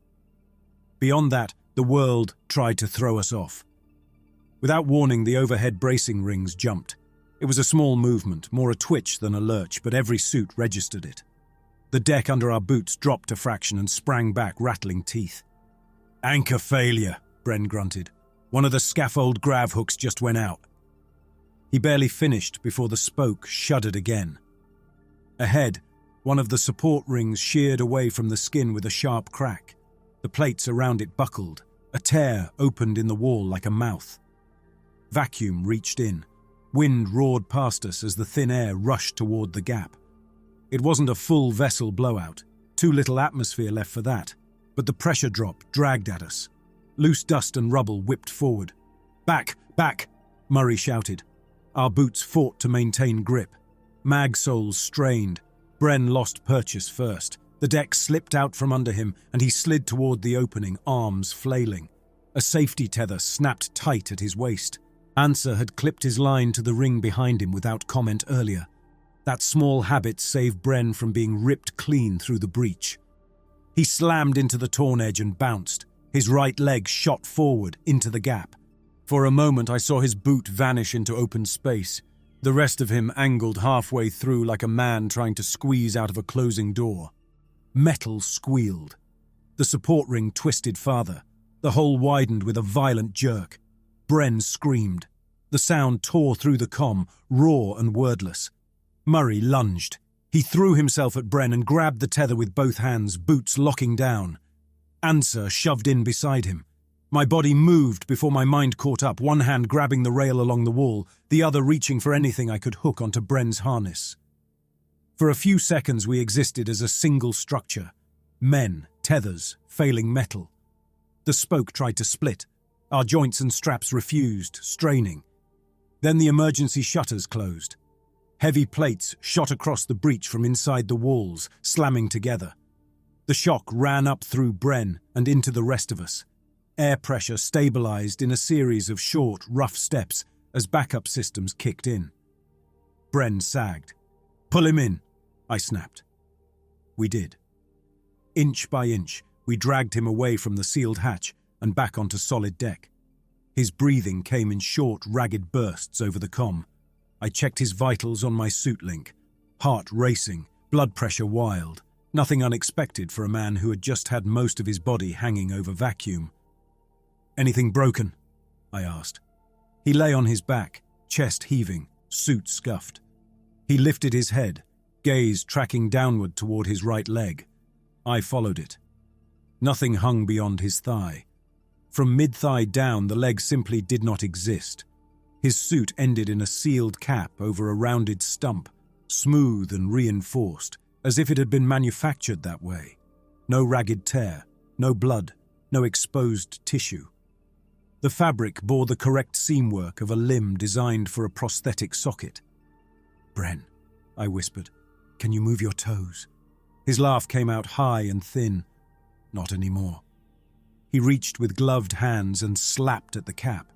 Beyond that, the world tried to throw us off. Without warning, the overhead bracing rings jumped. It was a small movement, more a twitch than a lurch, but every suit registered it. The deck under our boots dropped a fraction and sprang back, rattling teeth. "Anchor failure," Bren grunted. "One of the scaffold grav hooks just went out." He barely finished before the spoke shuddered again. Ahead, one of the support rings sheared away from the skin with a sharp crack. The plates around it buckled. A tear opened in the wall like a mouth. Vacuum reached in. Wind roared past us as the thin air rushed toward the gap. It wasn't a full vessel blowout. Too little atmosphere left for that. But the pressure drop dragged at us. Loose dust and rubble whipped forward. "Back! Back!" Murray shouted. Our boots fought to maintain grip. Mag soles strained. Bren lost purchase first. The deck slipped out from under him, and he slid toward the opening, arms flailing. A safety tether snapped tight at his waist. Anser had clipped his line to the ring behind him without comment earlier. That small habit saved Bren from being ripped clean through the breach. He slammed into the torn edge and bounced. His right leg shot forward into the gap. For a moment I saw his boot vanish into open space. The rest of him angled halfway through like a man trying to squeeze out of a closing door. Metal squealed. The support ring twisted farther. The hole widened with a violent jerk. Bren screamed. The sound tore through the comm, raw and wordless. Murray lunged. He threw himself at Bren and grabbed the tether with both hands, boots locking down. Anser shoved in beside him. My body moved before my mind caught up, one hand grabbing the rail along the wall, the other reaching for anything I could hook onto Bren's harness. For a few seconds we existed as a single structure. Men, tethers, failing metal. The spoke tried to split. Our joints and straps refused, straining. Then the emergency shutters closed. Heavy plates shot across the breach from inside the walls, slamming together. The shock ran up through Bren and into the rest of us. Air pressure stabilized in a series of short, rough steps as backup systems kicked in. Bren sagged. "Pull him in," I snapped. We did. Inch by inch, we dragged him away from the sealed hatch and back onto solid deck. His breathing came in short, ragged bursts over the comm. I checked his vitals on my suit link. Heart racing, blood pressure wild. Nothing unexpected for a man who had just had most of his body hanging over vacuum. "Anything broken?" I asked. He lay on his back, chest heaving, suit scuffed. He lifted his head, gaze tracking downward toward his right leg. I followed it. Nothing hung beyond his thigh. From mid-thigh down, the leg simply did not exist. His suit ended in a sealed cap over a rounded stump, smooth and reinforced, as if it had been manufactured that way. No ragged tear, no blood, no exposed tissue. The fabric bore the correct seamwork of a limb designed for a prosthetic socket. "Bren," I whispered, "can you move your toes?" His laugh came out high and thin. "Not anymore." He reached with gloved hands and slapped at the cap.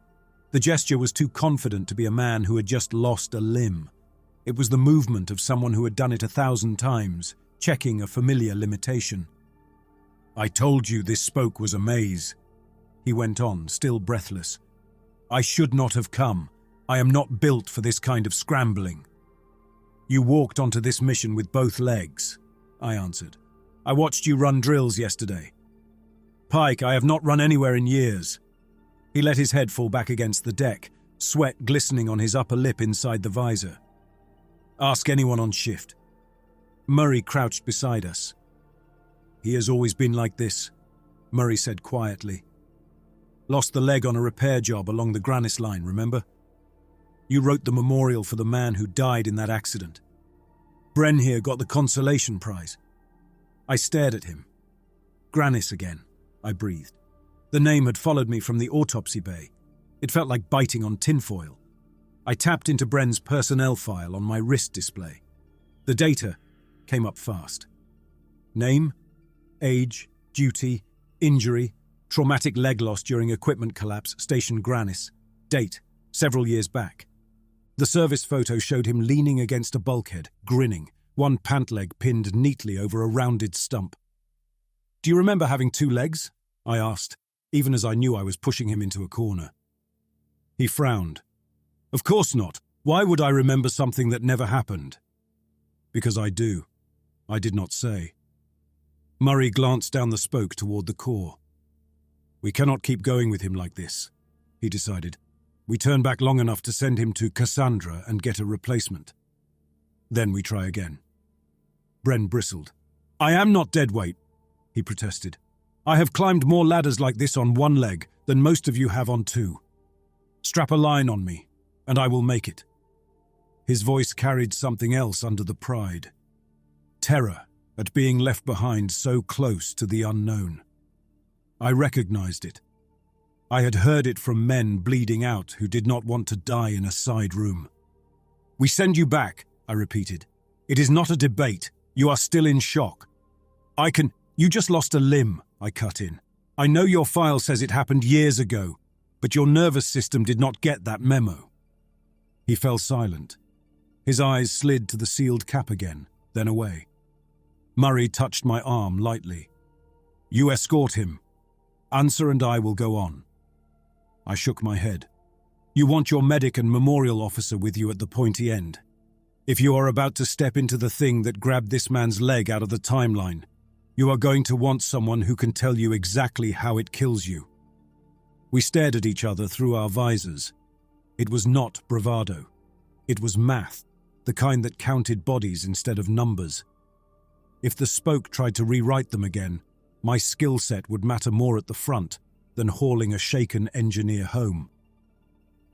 The gesture was too confident to be a man who had just lost a limb. It was the movement of someone who had done it 1,000 times, checking a familiar limitation. "I told you this spoke was a maze," he went on, still breathless. "I should not have come. I am not built for this kind of scrambling." "You walked onto this mission with both legs," I answered. "I watched you run drills yesterday." "Pike, I have not run anywhere in years." He let his head fall back against the deck, sweat glistening on his upper lip inside the visor. "Ask anyone on shift." Murray crouched beside us. "He has always been like this," Murray said quietly. "Lost the leg on a repair job along the Granis line, remember? You wrote the memorial for the man who died in that accident. Bren here got the consolation prize." I stared at him. "Granis again," I breathed. The name had followed me from the autopsy bay. It felt like biting on tinfoil. I tapped into Bren's personnel file on my wrist display. The data came up fast. Name, age, duty, injury, traumatic leg loss during equipment collapse, Station Granis. Date, several years back. The service photo showed him leaning against a bulkhead, grinning, one pant leg pinned neatly over a rounded stump. "Do you remember having two legs?" I asked, even as I knew I was pushing him into a corner. He frowned. "Of course not. Why would I remember something that never happened?" "Because I do," I did not say. Murray glanced down the spoke toward the core. "We cannot keep going with him like this," he decided. "We turn back long enough to send him to Cassandra and get a replacement. Then we try again." Bren bristled. "I am not deadweight," he protested. "I have climbed more ladders like this on one leg than most of you have on two. Strap a line on me, and I will make it." His voice carried something else under the pride. Terror at being left behind so close to the unknown. I recognized it. I had heard it from men bleeding out who did not want to die in a side room. "We send you back," I repeated. "It is not a debate. You are still in shock." You just lost a limb," I cut in. "I know your file says it happened years ago, but your nervous system did not get that memo." He fell silent. His eyes slid to the sealed cap again, then away. Murray touched my arm lightly. "You escort him. Answer and I will go on." I shook my head. "You want your medic and memorial officer with you at the pointy end. If you are about to step into the thing that grabbed this man's leg out of the timeline, you are going to want someone who can tell you exactly how it kills you." We stared at each other through our visors. It was not bravado. It was math, the kind that counted bodies instead of numbers. If the spoke tried to rewrite them again, my skill set would matter more at the front than hauling a shaken engineer home.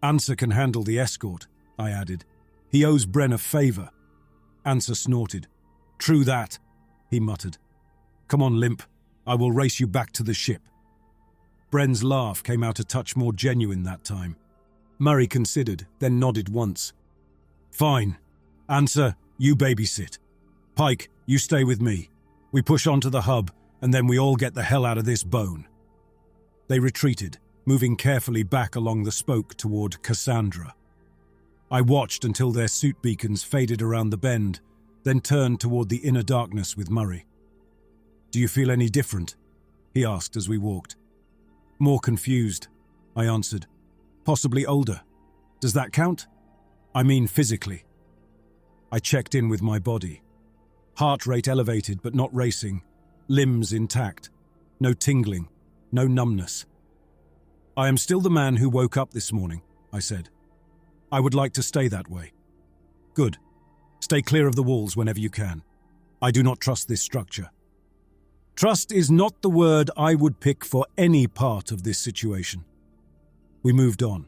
"Answer can handle the escort," I added. "He owes Bren a favor." Answer snorted. "True that," he muttered. "Come on, Limp. I will race you back to the ship." Bren's laugh came out a touch more genuine that time. Murray considered, then nodded once. Fine. Answer, you babysit. Pike, you stay with me. We push onto the hub, and then we all get the hell out of this bone. They retreated, moving carefully back along the spoke toward Cassandra. I watched until their suit beacons faded around the bend, then turned toward the inner darkness with Murray. Do you feel any different? He asked as we walked. More confused, I answered. Possibly older. Does that count? I mean physically. I checked in with my body. Heart rate elevated but not racing, limbs intact, no tingling, no numbness. I am still the man who woke up this morning, I said. I would like to stay that way. Good. Stay clear of the walls whenever you can. I do not trust this structure. Trust is not the word I would pick for any part of this situation. We moved on.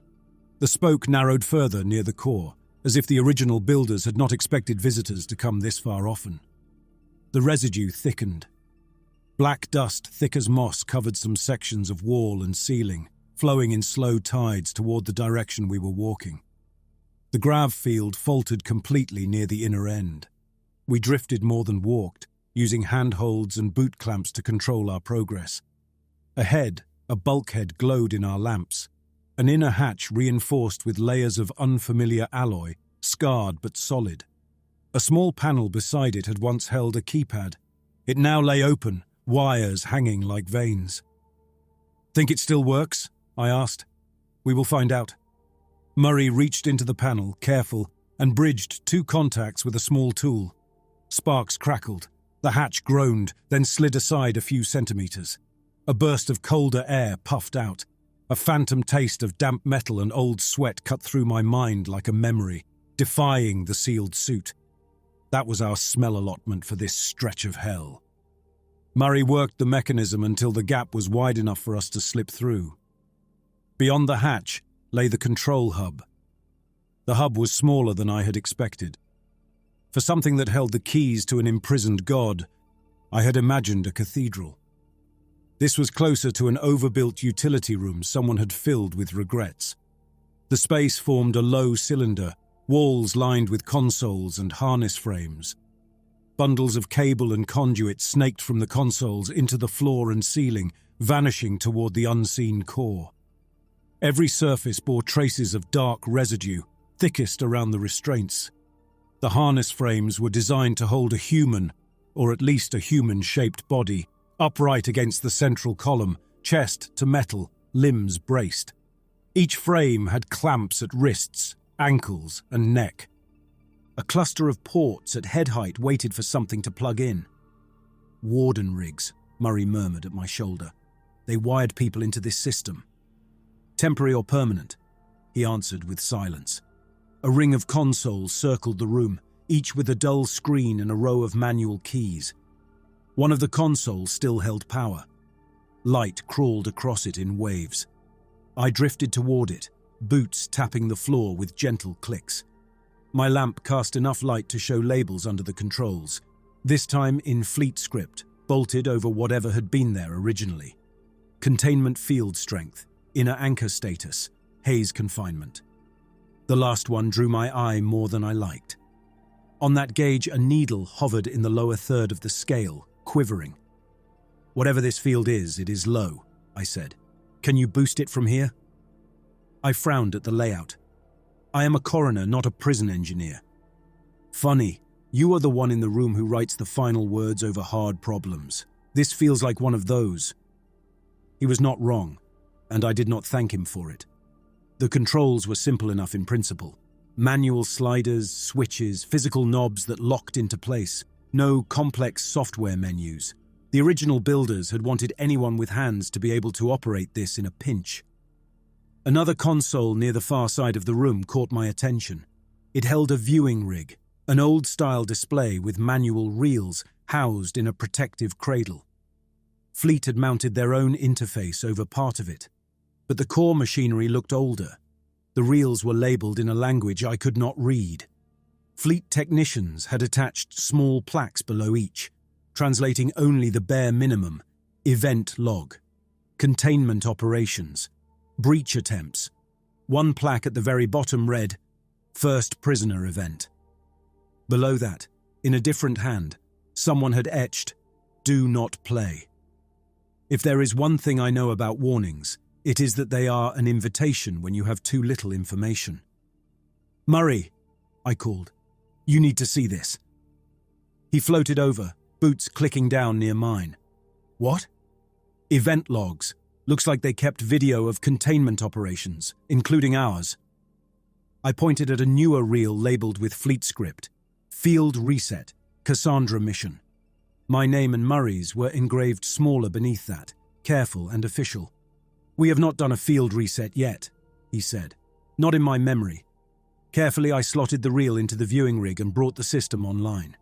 The spoke narrowed further near the core, as if the original builders had not expected visitors to come this far often. The residue thickened. Black dust, thick as moss, covered some sections of wall and ceiling, flowing in slow tides toward the direction we were walking. The grav field faltered completely near the inner end. We drifted more than walked, using handholds and boot clamps to control our progress. Ahead, a bulkhead glowed in our lamps, an inner hatch reinforced with layers of unfamiliar alloy, scarred but solid. A small panel beside it had once held a keypad. It now lay open, wires hanging like veins. Think it still works? I asked. We will find out. Murray reached into the panel, careful, and bridged 2 contacts with a small tool. Sparks crackled. The hatch groaned, then slid aside a few centimeters. A burst of colder air puffed out. A phantom taste of damp metal and old sweat cut through my mind like a memory, defying the sealed suit. That was our smell allotment for this stretch of hell. Murray worked the mechanism until the gap was wide enough for us to slip through. Beyond the hatch lay the control hub. The hub was smaller than I had expected. For something that held the keys to an imprisoned god, I had imagined a cathedral. This was closer to an overbuilt utility room someone had filled with regrets. The space formed a low cylinder, walls lined with consoles and harness frames. Bundles of cable and conduit snaked from the consoles into the floor and ceiling, vanishing toward the unseen core. Every surface bore traces of dark residue, thickest around the restraints. The harness frames were designed to hold a human, or at least a human-shaped body, upright against the central column, chest to metal, limbs braced. Each frame had clamps at wrists, ankles, and neck. A cluster of ports at head height waited for something to plug in. Warden rigs, Murray murmured at my shoulder. They wired people into this system. Temporary or permanent, he answered with silence. A ring of consoles circled the room, each with a dull screen and a row of manual keys. One of the consoles still held power. Light crawled across it in waves. I drifted toward it, boots tapping the floor with gentle clicks. My lamp cast enough light to show labels under the controls, this time in fleet script, bolted over whatever had been there originally. Containment field strength, inner anchor status, haze confinement. The last one drew my eye more than I liked. On that gauge, a needle hovered in the lower third of the scale, quivering. Whatever this field is, it is low, I said. Can you boost it from here? I frowned at the layout. I am a coroner, not a prison engineer. Funny, you are the one in the room who writes the final words over hard problems. This feels like one of those. He was not wrong, and I did not thank him for it. The controls were simple enough in principle. Manual sliders, switches, physical knobs that locked into place. No complex software menus. The original builders had wanted anyone with hands to be able to operate this in a pinch. Another console near the far side of the room caught my attention. It held a viewing rig, an old-style display with manual reels housed in a protective cradle. Fleet had mounted their own interface over part of it, but the core machinery looked older. The reels were labeled in a language I could not read. Fleet technicians had attached small plaques below each, translating only the bare minimum, event log. Containment operations. Breach attempts. One plaque at the very bottom read, First Prisoner Event. Below that, in a different hand, someone had etched, Do not play. If there is one thing I know about warnings, it is that they are an invitation when you have too little information. Murray, I called. You need to see this. He floated over, boots clicking down near mine. What? Event logs. Looks like they kept video of containment operations, including ours. I pointed at a newer reel labeled with fleet script. Field Reset, Cassandra Mission. My name and Murray's were engraved smaller beneath that, careful and official. We have not done a field reset yet, he said. Not in my memory. Carefully I slotted the reel into the viewing rig and brought the system online.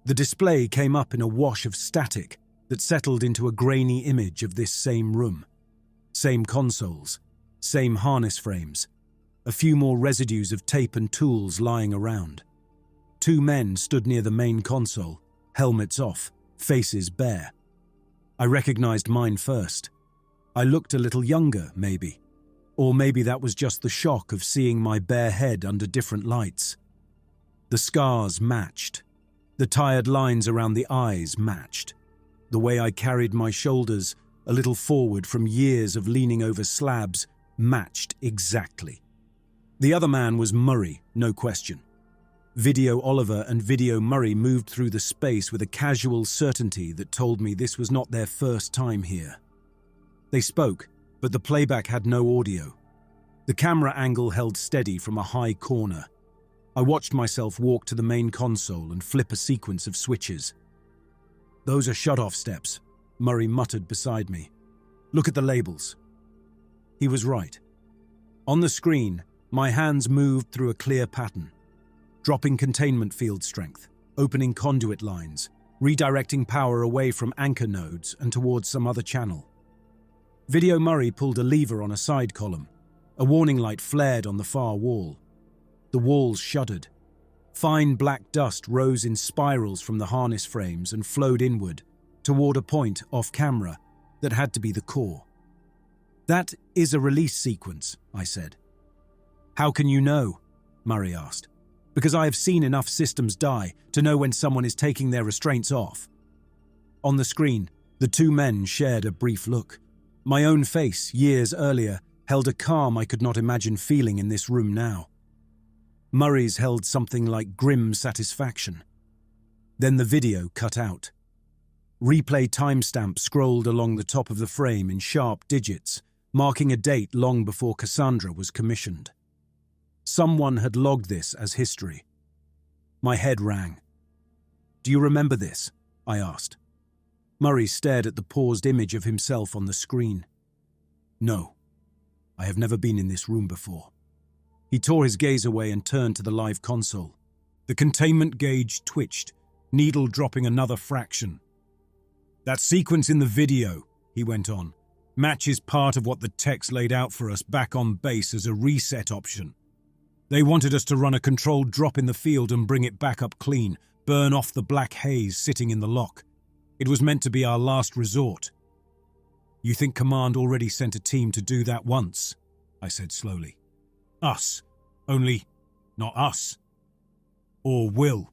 The display came up in a wash of static that settled into a grainy image of this same room. Same consoles, same harness frames, a few more residues of tape and tools lying around. Two men stood near the main console, helmets off, faces bare. I recognized mine first. I looked a little younger, maybe. Or maybe that was just the shock of seeing my bare head under different lights. The scars matched. The tired lines around the eyes matched. The way I carried my shoulders a little forward from years of leaning over slabs matched exactly. The other man was Murray, no question. Video Oliver and Video Murray moved through the space with a casual certainty that told me this was not their first time here. They spoke, but the playback had no audio. The camera angle held steady from a high corner. I watched myself walk to the main console and flip a sequence of switches. Those are shut-off steps, Murray muttered beside me. Look at the labels. He was right. On the screen, my hands moved through a clear pattern. Dropping containment field strength, opening conduit lines, redirecting power away from anchor nodes and towards some other channel. Video Murray pulled a lever on a side column. A warning light flared on the far wall. The walls shuddered. Fine black dust rose in spirals from the harness frames and flowed inward, toward a point off-camera that had to be the core. That is a release sequence, I said. How can you know? Murray asked. Because I have seen enough systems die to know when someone is taking their restraints off. On the screen, the two men shared a brief look. My own face, years earlier, held a calm I could not imagine feeling in this room now. Murray's held something like grim satisfaction. Then the video cut out. Replay timestamp scrolled along the top of the frame in sharp digits, marking a date long before Cassandra was commissioned. Someone had logged this as history. My head rang. Do you remember this? I asked. Murray stared at the paused image of himself on the screen. No, I have never been in this room before. He tore his gaze away and turned to the live console. The containment gauge twitched, needle dropping another fraction. That sequence in the video, he went on, matches part of what the techs laid out for us back on base as a reset option. They wanted us to run a controlled drop in the field and bring it back up clean, burn off the black haze sitting in the lock. It was meant to be our last resort. You think Command already sent a team to do that once? I said slowly. Us. Only, not us. Or will.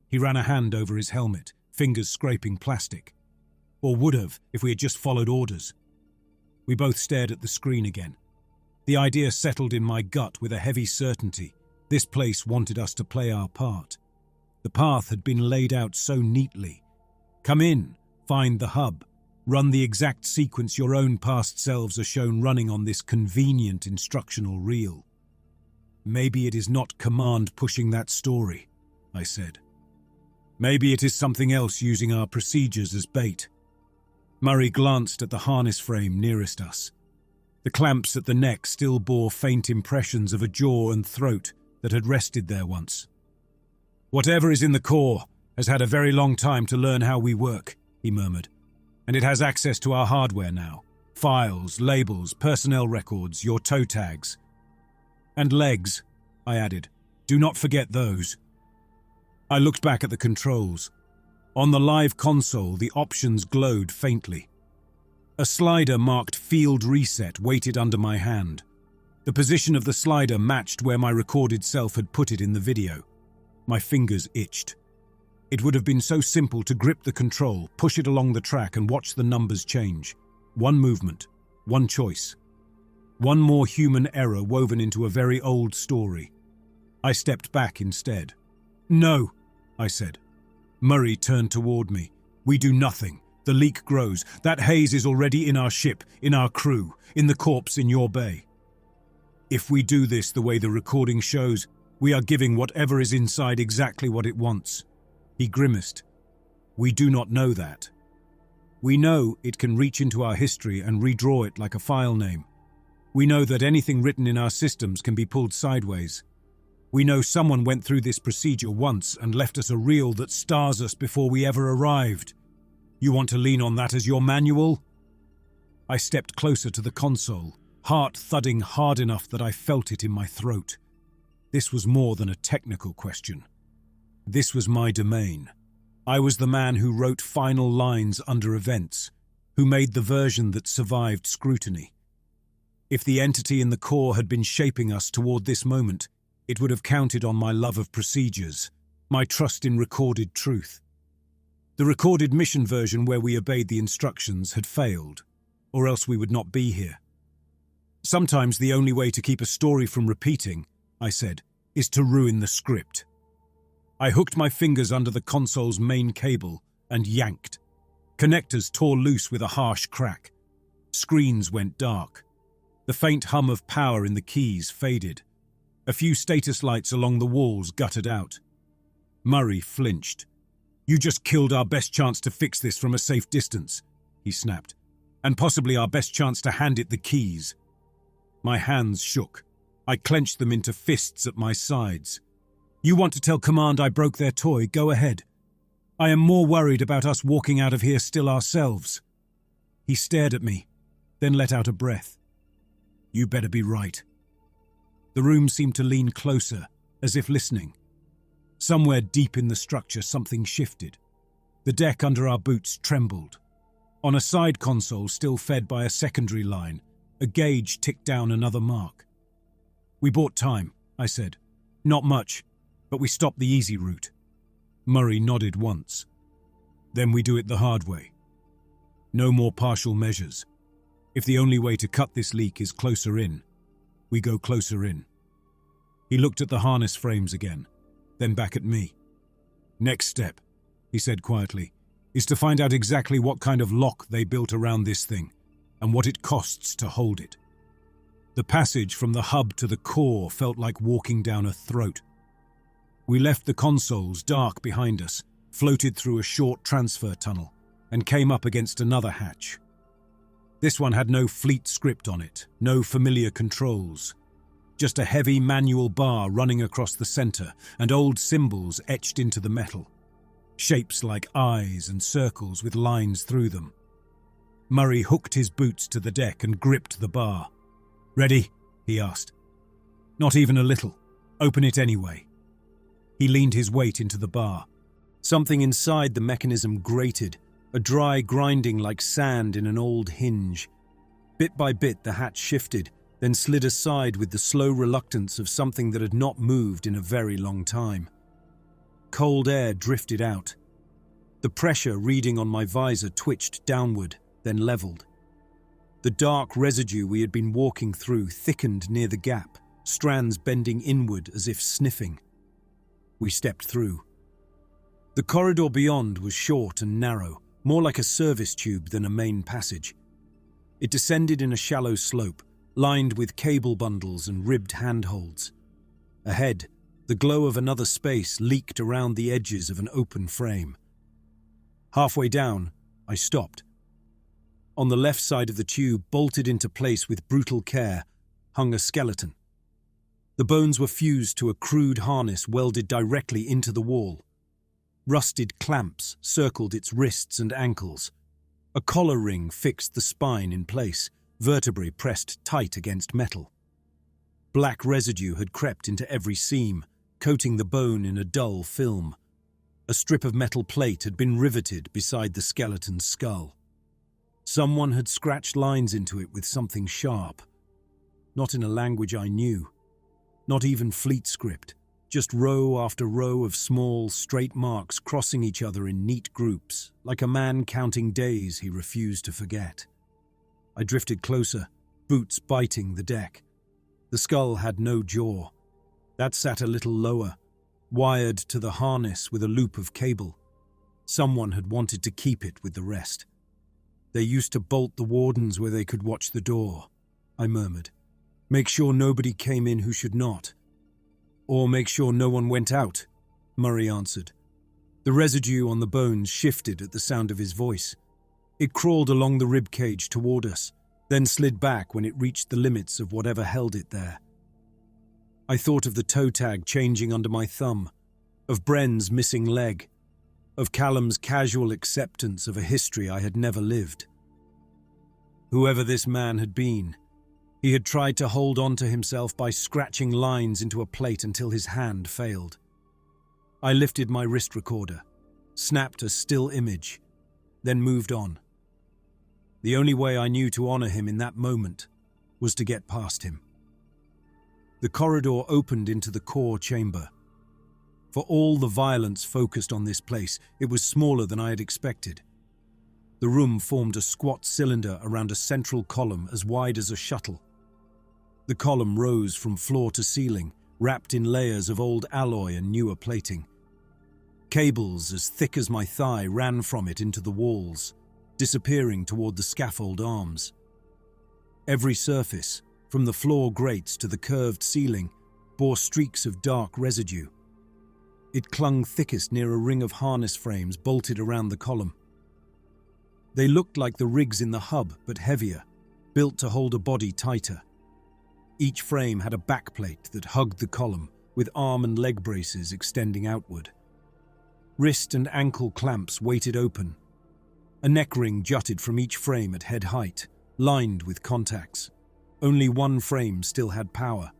He ran a hand over his helmet, fingers scraping plastic. Or would have if we had just followed orders. We both stared at the screen again. The idea settled in my gut with a heavy certainty. This place wanted us to play our part. The path had been laid out so neatly. Come in, find the hub, run the exact sequence your own past selves are shown running on this convenient instructional reel. Maybe it is not Command pushing that story, I said. Maybe it is something else using our procedures as bait. Murray glanced at the harness frame nearest us. The clamps at the neck still bore faint impressions of a jaw and throat that had rested there once. Whatever is in the core has had a very long time to learn how we work, he murmured, and it has access to our hardware now. Files, labels, personnel records, your toe tags. And legs, I added. Do not forget those. I looked back at the controls. On the live console, the options glowed faintly. A slider marked Field Reset waited under my hand. The position of the slider matched where my recorded self had put it in the video. My fingers itched. It would have been so simple to grip the control, push it along the track and watch the numbers change. One movement, one choice. One more human error woven into a very old story. I stepped back instead. "No," I said. Murray turned toward me. "We do nothing. The leak grows. That haze is already in our ship, in our crew, in the corpse in your bay. If we do this the way the recording shows, we are giving whatever is inside exactly what it wants." He grimaced. "We do not know that. We know it can reach into our history and redraw it like a file name. We know that anything written in our systems can be pulled sideways. We know someone went through this procedure once and left us a reel that stars us before we ever arrived. You want to lean on that as your manual?" I stepped closer to the console, heart thudding hard enough that I felt it in my throat. This was more than a technical question. This was my domain. I was the man who wrote final lines under events, who made the version that survived scrutiny. If the entity in the core had been shaping us toward this moment, it would have counted on my love of procedures, my trust in recorded truth. The recorded mission version where we obeyed the instructions had failed, or else we would not be here. "Sometimes the only way to keep a story from repeating," I said, "is to ruin the script." I hooked my fingers under the console's main cable and yanked. Connectors tore loose with a harsh crack. Screens went dark. The faint hum of power in the keys faded. A few status lights along the walls guttered out. Murray flinched. "You just killed our best chance to fix this from a safe distance," he snapped, "and possibly our best chance to hand it the keys." My hands shook. I clenched them into fists at my sides. "You want to tell Command I broke their toy? Go ahead. I am more worried about us walking out of here still ourselves." He stared at me, then let out a breath. "You better be right." The room seemed to lean closer, as if listening. Somewhere deep in the structure, something shifted. The deck under our boots trembled. On a side console, still fed by a secondary line, a gauge ticked down another mark. "We bought time," I said. "Not much, but we stopped the easy route." Murray nodded once. "Then we do it the hard way. No more partial measures. If the only way to cut this leak is closer in, we go closer in." He looked at the harness frames again, then back at me. "Next step," he said quietly, "is to find out exactly what kind of lock they built around this thing, and what it costs to hold it." The passage from the hub to the core felt like walking down a throat. We left the consoles dark behind us, floated through a short transfer tunnel, and came up against another hatch. This one had no fleet script on it, no familiar controls. Just a heavy manual bar running across the center and old symbols etched into the metal. Shapes like eyes and circles with lines through them. Murray hooked his boots to the deck and gripped the bar. "Ready?" he asked. "Not even a little. Open it anyway." He leaned his weight into the bar. Something inside the mechanism grated, a dry grinding like sand in an old hinge. Bit by bit the hatch shifted, then slid aside with the slow reluctance of something that had not moved in a very long time. Cold air drifted out. The pressure reading on my visor twitched downward, then leveled. The dark residue we had been walking through thickened near the gap, strands bending inward as if sniffing. We stepped through. The corridor beyond was short and narrow, more like a service tube than a main passage. It descended in a shallow slope, lined with cable bundles and ribbed handholds. Ahead, the glow of another space leaked around the edges of an open frame. Halfway down, I stopped. On the left side of the tube, bolted into place with brutal care, hung a skeleton. The bones were fused to a crude harness welded directly into the wall. Rusted clamps circled its wrists and ankles. A collar ring fixed the spine in place, vertebrae pressed tight against metal. Black residue had crept into every seam, coating the bone in a dull film. A strip of metal plate had been riveted beside the skeleton's skull. Someone had scratched lines into it with something sharp. Not in a language I knew. Not even fleet script. Just row after row of small, straight marks crossing each other in neat groups, like a man counting days he refused to forget. I drifted closer, boots biting the deck. The skull had no jaw. That sat a little lower, wired to the harness with a loop of cable. Someone had wanted to keep it with the rest. They used to bolt the wardens where they could watch the door, I murmured. Make sure nobody came in who should not. Or make sure no one went out, Murray answered. The residue on the bones shifted at the sound of his voice. It crawled along the rib cage toward us, then slid back when it reached the limits of whatever held it there. I thought of the toe tag changing under my thumb, of Bren's missing leg, of Callum's casual acceptance of a history I had never lived. Whoever this man had been, he had tried to hold on to himself by scratching lines into a plate until his hand failed. I lifted my wrist recorder, snapped a still image, then moved on. The only way I knew to honor him in that moment was to get past him. The corridor opened into the core chamber. For all the violence focused on this place, it was smaller than I had expected. The room formed a squat cylinder around a central column as wide as a shuttle. The column rose from floor to ceiling, wrapped in layers of old alloy and newer plating. Cables as thick as my thigh ran from it into the walls, disappearing toward the scaffold arms. Every surface, from the floor grates to the curved ceiling, bore streaks of dark residue. It clung thickest near a ring of harness frames bolted around the column. They looked like the rigs in the hub, but heavier, built to hold a body tighter. Each frame had a backplate that hugged the column, with arm and leg braces extending outward. Wrist and ankle clamps weighted open. A neck ring jutted from each frame at head height, lined with contacts. Only one frame still had power.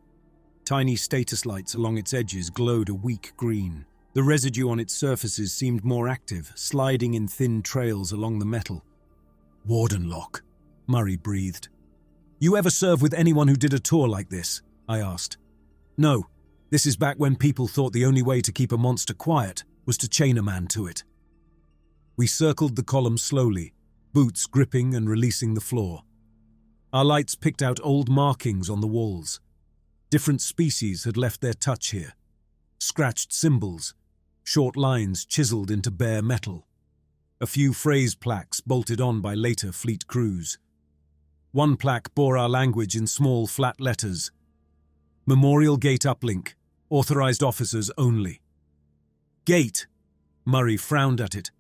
Tiny status lights along its edges glowed a weak green. The residue on its surfaces seemed more active, sliding in thin trails along the metal. "Warden lock," Murray breathed. "You ever serve with anyone who did a tour like this?" I asked. "No. This is back when people thought the only way to keep a monster quiet was to chain a man to it." We circled the column slowly, boots gripping and releasing the floor. Our lights picked out old markings on the walls. Different species had left their touch here. Scratched symbols, short lines chiseled into bare metal. A few phrase plaques bolted on by later fleet crews. One plaque bore our language in small flat letters. Memorial Gate Uplink, authorized officers only. Gate. Murray frowned at it.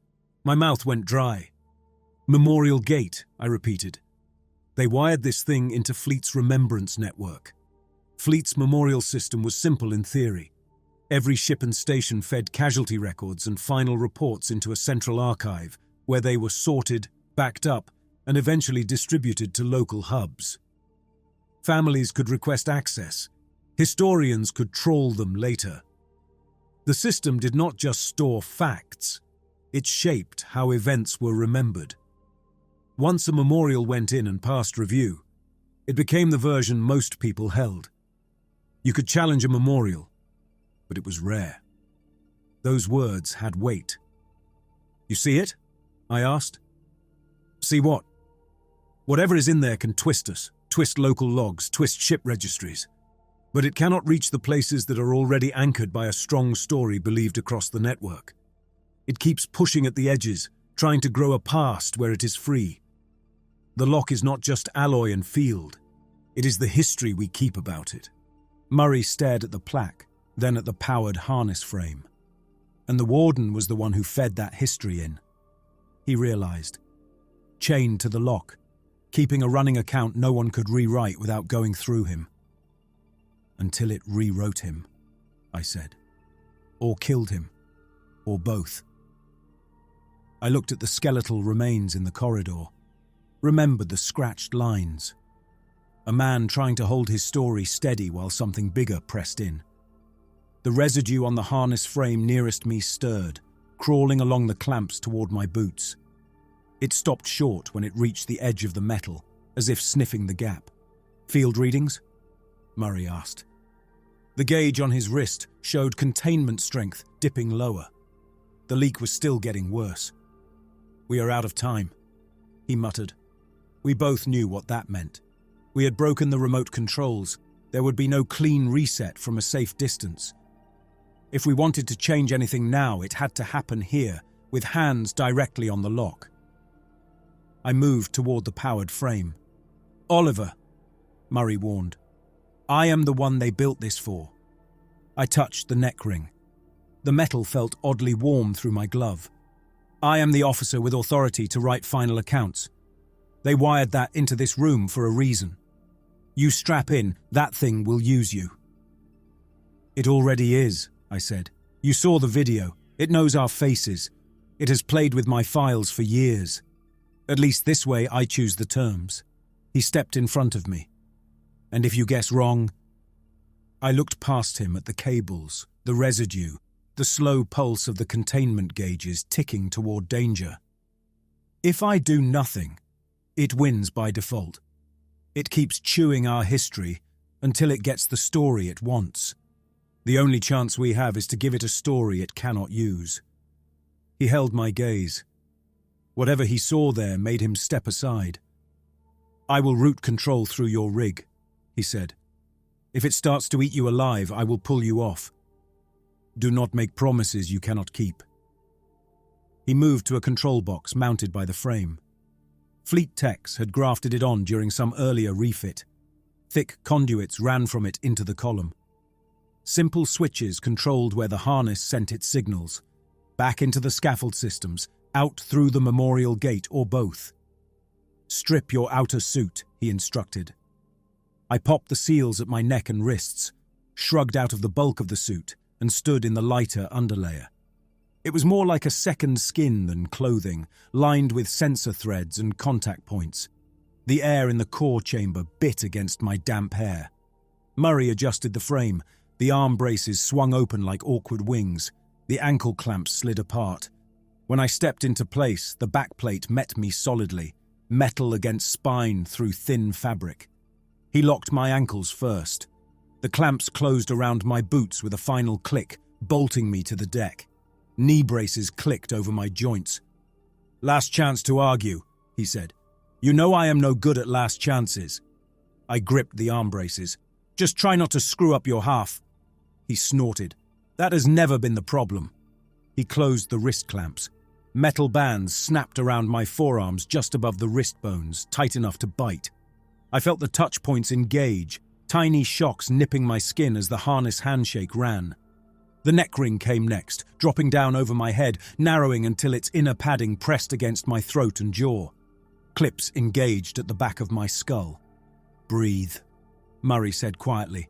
My mouth went dry. Memorial Gate, I repeated. They wired this thing into Fleet's remembrance network. Fleet's memorial system was simple in theory. Every ship and station fed casualty records and final reports into a central archive, where they were sorted, backed up, and eventually distributed to local hubs. Families could request access. Historians could trawl them later. The system did not just store facts. It shaped how events were remembered. Once a memorial went in and passed review, it became the version most people held. You could challenge a memorial, but it was rare. Those words had weight. "You see it?" I asked. "See what?" "Whatever is in there can twist us, twist local logs, twist ship registries. But it cannot reach the places that are already anchored by a strong story believed across the network. It keeps pushing at the edges, trying to grow a past where it is free. The lock is not just alloy and field. It is the history we keep about it." Murray stared at the plaque, then at the powered harness frame. And the warden was the one who fed that history in. He realized. Chained to the lock, keeping a running account no one could rewrite without going through him. "Until it rewrote him," I said. "Or killed him. Or both." I looked at the skeletal remains in the corridor, remembered the scratched lines. A man trying to hold his story steady while something bigger pressed in. The residue on the harness frame nearest me stirred, crawling along the clamps toward my boots. It stopped short when it reached the edge of the metal, as if sniffing the gap. "Field readings?" Murray asked. The gauge on his wrist showed containment strength dipping lower. The leak was still getting worse. "We are out of time," he muttered. We both knew what that meant. We had broken the remote controls. There would be no clean reset from a safe distance. If we wanted to change anything now, it had to happen here, with hands directly on the lock. I moved toward the powered frame. "Oliver," Murray warned. "I am the one they built this for." I touched the neck ring. The metal felt oddly warm through my glove. "I am the officer with authority to write final accounts. They wired that into this room for a reason. You strap in, that thing will use you." "It already is," I said. "You saw the video. It knows our faces. It has played with my files for years. At least this way I choose the terms." He stepped in front of me. "And if you guess wrong?" I looked past him at the cables, the residue, the slow pulse of the containment gauges ticking toward danger. "If I do nothing, it wins by default. It keeps chewing our history until it gets the story it wants. The only chance we have is to give it a story it cannot use." He held my gaze. Whatever he saw there made him step aside. "I will route control through your rig," he said. "If it starts to eat you alive, I will pull you off. Do not make promises you cannot keep." He moved to a control box mounted by the frame. Fleet techs had grafted it on during some earlier refit. Thick conduits ran from it into the column. Simple switches controlled where the harness sent its signals, back into the scaffold systems, out through the memorial gate, or both. "Strip your outer suit," he instructed. I popped the seals at my neck and wrists, shrugged out of the bulk of the suit, and stood in the lighter underlayer. It was more like a second skin than clothing, lined with sensor threads and contact points. The air in the core chamber bit against my damp hair. Murray adjusted the frame. The arm braces swung open like awkward wings. The ankle clamps slid apart. When I stepped into place, the backplate met me solidly, metal against spine through thin fabric. He locked my ankles first. The clamps closed around my boots with a final click, bolting me to the deck. Knee braces clicked over my joints. "Last chance to argue," he said. "You know I am no good at last chances." I gripped the arm braces. "Just try not to screw up your half." He snorted. "That has never been the problem." He closed the wrist clamps. Metal bands snapped around my forearms just above the wrist bones, tight enough to bite. I felt the touch points engage, tiny shocks nipping my skin as the harness handshake ran. The neck ring came next, dropping down over my head, narrowing until its inner padding pressed against my throat and jaw. Clips engaged at the back of my skull. "Breathe," Murray said quietly.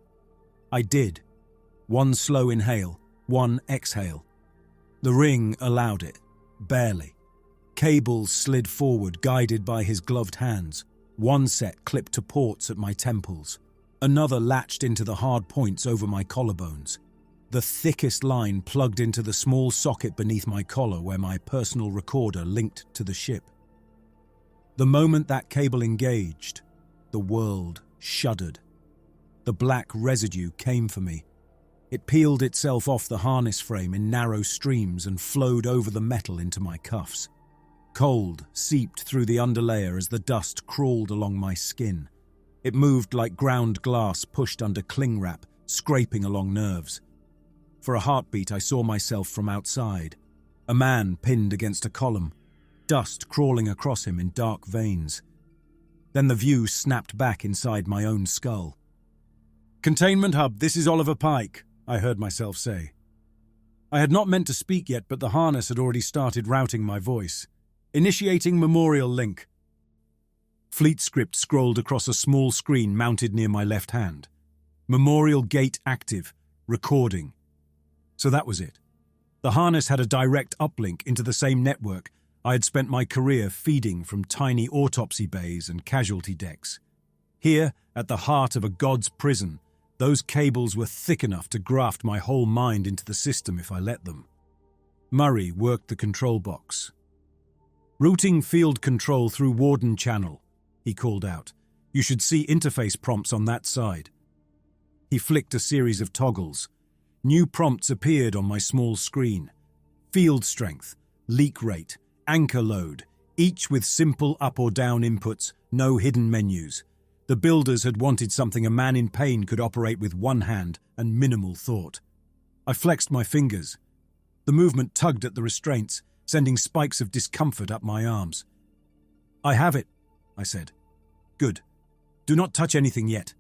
I did. One slow inhale, one exhale. The ring allowed it, barely. Cables slid forward, guided by his gloved hands. One set clipped to ports at my temples. Another latched into the hard points over my collarbones. The thickest line plugged into the small socket beneath my collar where my personal recorder linked to the ship. The moment that cable engaged, the world shuddered. The black residue came for me. It peeled itself off the harness frame in narrow streams and flowed over the metal into my cuffs. Cold seeped through the underlayer as the dust crawled along my skin. It moved like ground glass pushed under cling wrap, scraping along nerves. For a heartbeat, I saw myself from outside. A man pinned against a column, dust crawling across him in dark veins. Then the view snapped back inside my own skull. "Containment hub, this is Oliver Pike," I heard myself say. I had not meant to speak yet, but the harness had already started routing my voice. "Initiating memorial link." Fleet script scrolled across a small screen mounted near my left hand. "Memorial gate active. Recording." So that was it. The harness had a direct uplink into the same network I had spent my career feeding from tiny autopsy bays and casualty decks. Here, at the heart of a god's prison, those cables were thick enough to graft my whole mind into the system if I let them. Murray worked the control box. "Routing field control through Warden Channel," he called out. "You should see interface prompts on that side." He flicked a series of toggles. New prompts appeared on my small screen. Field strength, leak rate, anchor load, each with simple up or down inputs, no hidden menus. The builders had wanted something a man in pain could operate with one hand and minimal thought. I flexed my fingers. The movement tugged at the restraints, sending spikes of discomfort up my arms. "I have it," I said. "Good. Do not touch anything yet."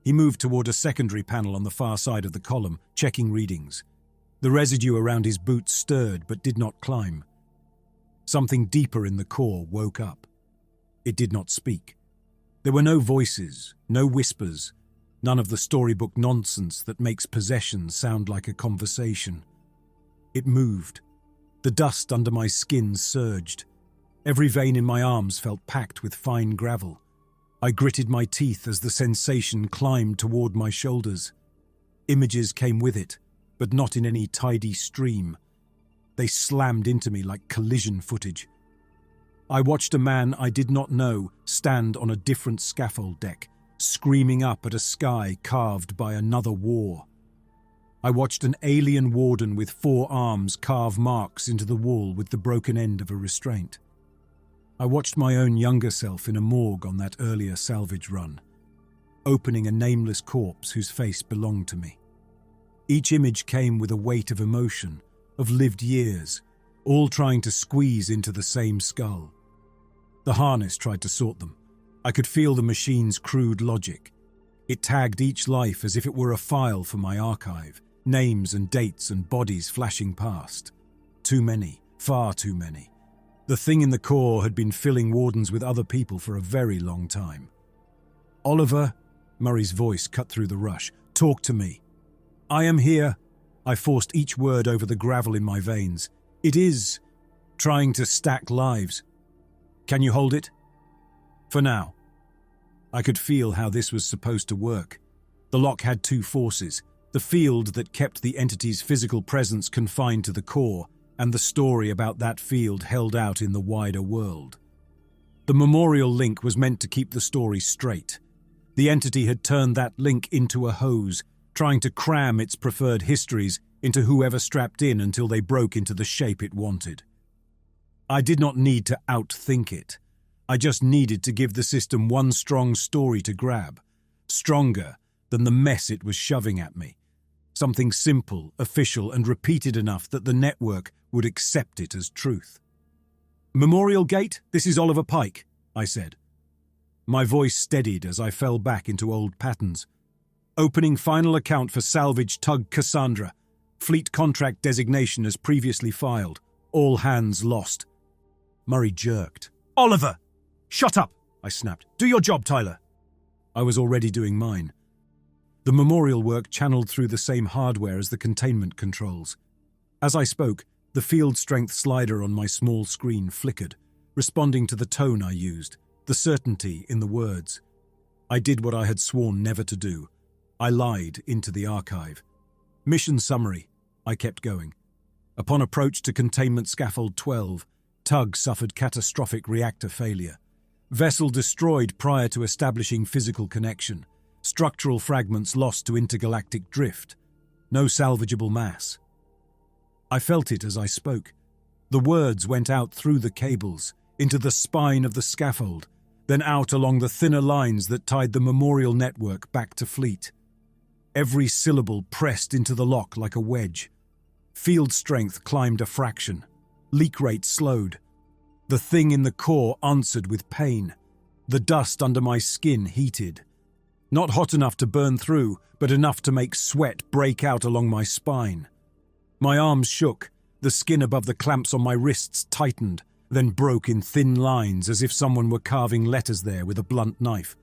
He moved toward a secondary panel on the far side of the column, checking readings. The residue around his boots stirred but did not climb. Something deeper in the core woke up. It did not speak. There were no voices, no whispers, none of the storybook nonsense that makes possession sound like a conversation. It moved. The dust under my skin surged. Every vein in my arms felt packed with fine gravel. I gritted my teeth as the sensation climbed toward my shoulders. Images came with it, but not in any tidy stream. They slammed into me like collision footage. I watched a man I did not know stand on a different scaffold deck, screaming up at a sky carved by another war. I watched an alien warden with 4 arms carve marks into the wall with the broken end of a restraint. I watched my own younger self in a morgue on that earlier salvage run, opening a nameless corpse whose face belonged to me. Each image came with a weight of emotion, of lived years, all trying to squeeze into the same skull. The harness tried to sort them. I could feel the machine's crude logic. It tagged each life as if it were a file for my archive, names and dates and bodies flashing past. Too many, far too many. The thing in the core had been filling wardens with other people for a very long time. "Oliver," Murray's voice cut through the rush, "talk to me." "I am here." I forced each word over the gravel in my veins. "It is trying to stack lives. Can you hold it?" "For now." I could feel how this was supposed to work. The lock had 2 forces, the field that kept the entity's physical presence confined to the core, and the story about that field held out in the wider world. The memorial link was meant to keep the story straight. The entity had turned that link into a hose, trying to cram its preferred histories into whoever strapped in until they broke into the shape it wanted. I did not need to outthink it. I just needed to give the system one strong story to grab, stronger than the mess it was shoving at me. Something simple, official, and repeated enough that the network would accept it as truth. "Memorial Gate, this is Oliver Pike," I said. My voice steadied as I fell back into old patterns. "Opening final account for salvage tug Cassandra. Fleet contract designation as previously filed. All hands lost." Murray jerked. "Oliver! Shut up!" I snapped. "Do your job, Tyler." I was already doing mine. The memorial work channeled through the same hardware as the containment controls. As I spoke, the field strength slider on my small screen flickered, responding to the tone I used, the certainty in the words. I did what I had sworn never to do. I lied into the archive. "Mission summary," I kept going. "Upon approach to containment scaffold 12, tug suffered catastrophic reactor failure. Vessel destroyed prior to establishing physical connection. Structural fragments lost to intergalactic drift. No salvageable mass." I felt it as I spoke. The words went out through the cables, into the spine of the scaffold, then out along the thinner lines that tied the memorial network back to Fleet. Every syllable pressed into the lock like a wedge. Field strength climbed a fraction. Leak rate slowed. The thing in the core answered with pain. The dust under my skin heated. Not hot enough to burn through, but enough to make sweat break out along my spine. My arms shook. The skin above the clamps on my wrists tightened, then broke in thin lines as if someone were carving letters there with a blunt knife.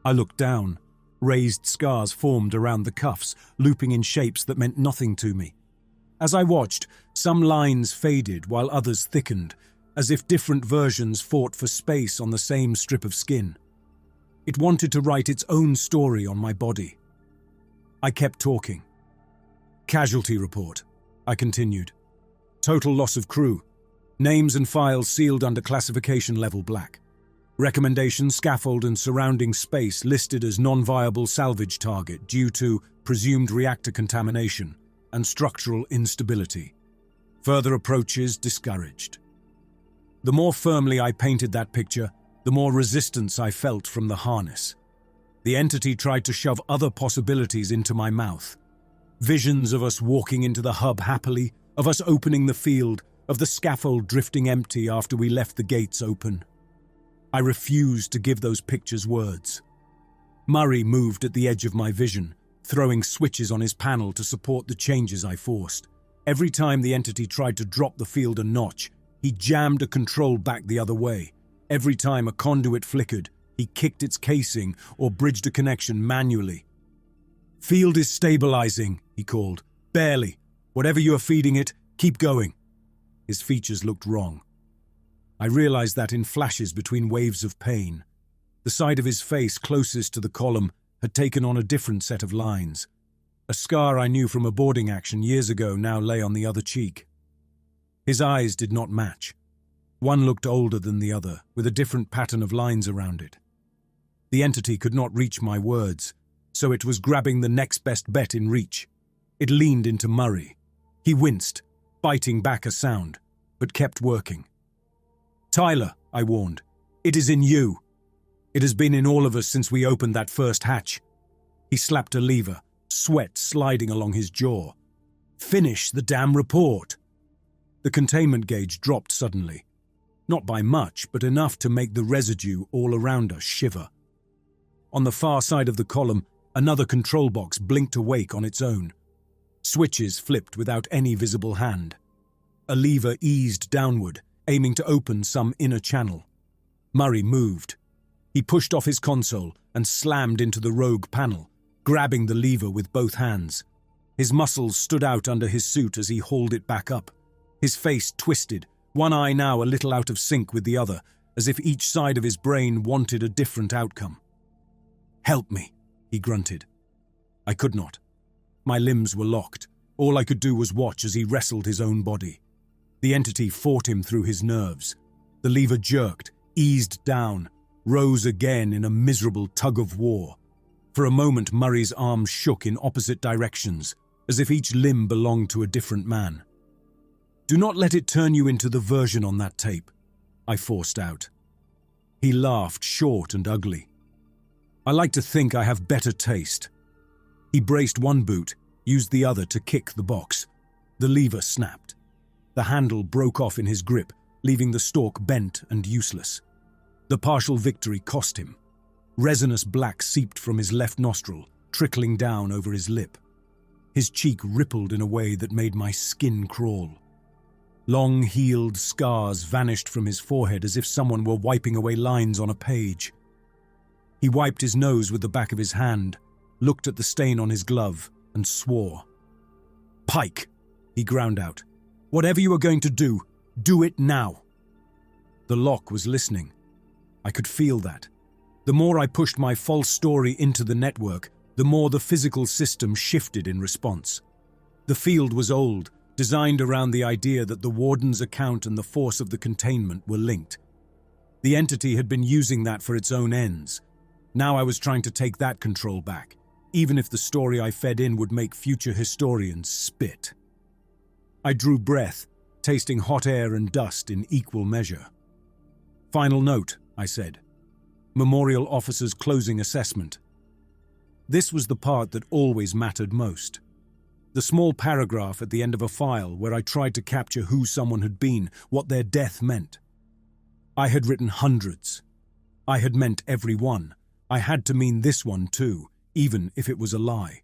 I looked down. Raised scars formed around the cuffs, looping in shapes that meant nothing to me. As I watched, some lines faded while others thickened, as if different versions fought for space on the same strip of skin. It wanted to write its own story on my body. I kept talking. "Casualty report," I continued. "Total loss of crew. Names and files sealed under classification level black. Recommendation: scaffold and surrounding space listed as non-viable salvage target due to presumed reactor contamination and structural instability. Further approaches discouraged. The more firmly I painted that picture, the more resistance I felt from the harness. The entity tried to shove other possibilities into my mouth. Visions of us walking into the hub happily, of us opening the field, of the scaffold drifting empty after we left the gates open. I refused to give those pictures words. Murray moved at the edge of my vision, throwing switches on his panel to support the changes I forced. Every time the entity tried to drop the field a notch, he jammed a control back the other way. Every time a conduit flickered, he kicked its casing or bridged a connection manually. "Field is stabilizing," he called. "Barely. Whatever you are feeding it, keep going." His features looked wrong. I realized that in flashes between waves of pain. The side of his face closest to the column had taken on a different set of lines. A scar I knew from a boarding action years ago now lay on the other cheek. His eyes did not match. One looked older than the other, with a different pattern of lines around it. The entity could not reach my words, so it was grabbing the next best bet in reach. It leaned into Murray. He winced, biting back a sound, but kept working. "Tyler," I warned, "it is in you. It has been in all of us since we opened that first hatch." He slapped a lever, sweat sliding along his jaw. "Finish the damn report." The containment gauge dropped suddenly. Not by much, but enough to make the residue all around us shiver. On the far side of the column, another control box blinked awake on its own. Switches flipped without any visible hand. A lever eased downward, aiming to open some inner channel. Murray moved. He pushed off his console and slammed into the rogue panel, grabbing the lever with both hands. His muscles stood out under his suit as he hauled it back up. His face twisted, one eye now a little out of sync with the other, as if each side of his brain wanted a different outcome. "Help me," he grunted. I could not. My limbs were locked. All I could do was watch as he wrestled his own body. The entity fought him through his nerves. The lever jerked, eased down, rose again in a miserable tug of war. For a moment, Murray's arms shook in opposite directions, as if each limb belonged to a different man. "Do not let it turn you into the version on that tape," I forced out. He laughed, short and ugly. "I like to think I have better taste." He braced one boot, used the other to kick the box. The lever snapped. The handle broke off in his grip, leaving the stalk bent and useless. The partial victory cost him. Resinous black seeped from his left nostril, trickling down over his lip. His cheek rippled in a way that made my skin crawl. Long, healed scars vanished from his forehead as if someone were wiping away lines on a page. He wiped his nose with the back of his hand, looked at the stain on his glove, and swore. "Pike," he ground out. "Whatever you are going to do it now." The lock was listening. I could feel that. The more I pushed my false story into the network, the more the physical system shifted in response. The field was old, designed around the idea that the warden's account and the force of the containment were linked. The entity had been using that for its own ends. Now I was trying to take that control back, even if the story I fed in would make future historians spit. I drew breath, tasting hot air and dust in equal measure. "Final note," I said. "Memorial Officer's closing assessment." This was the part that always mattered most. The small paragraph at the end of a file where I tried to capture who someone had been, what their death meant. I had written hundreds. I had meant every one. I had to mean this one too, even if it was a lie.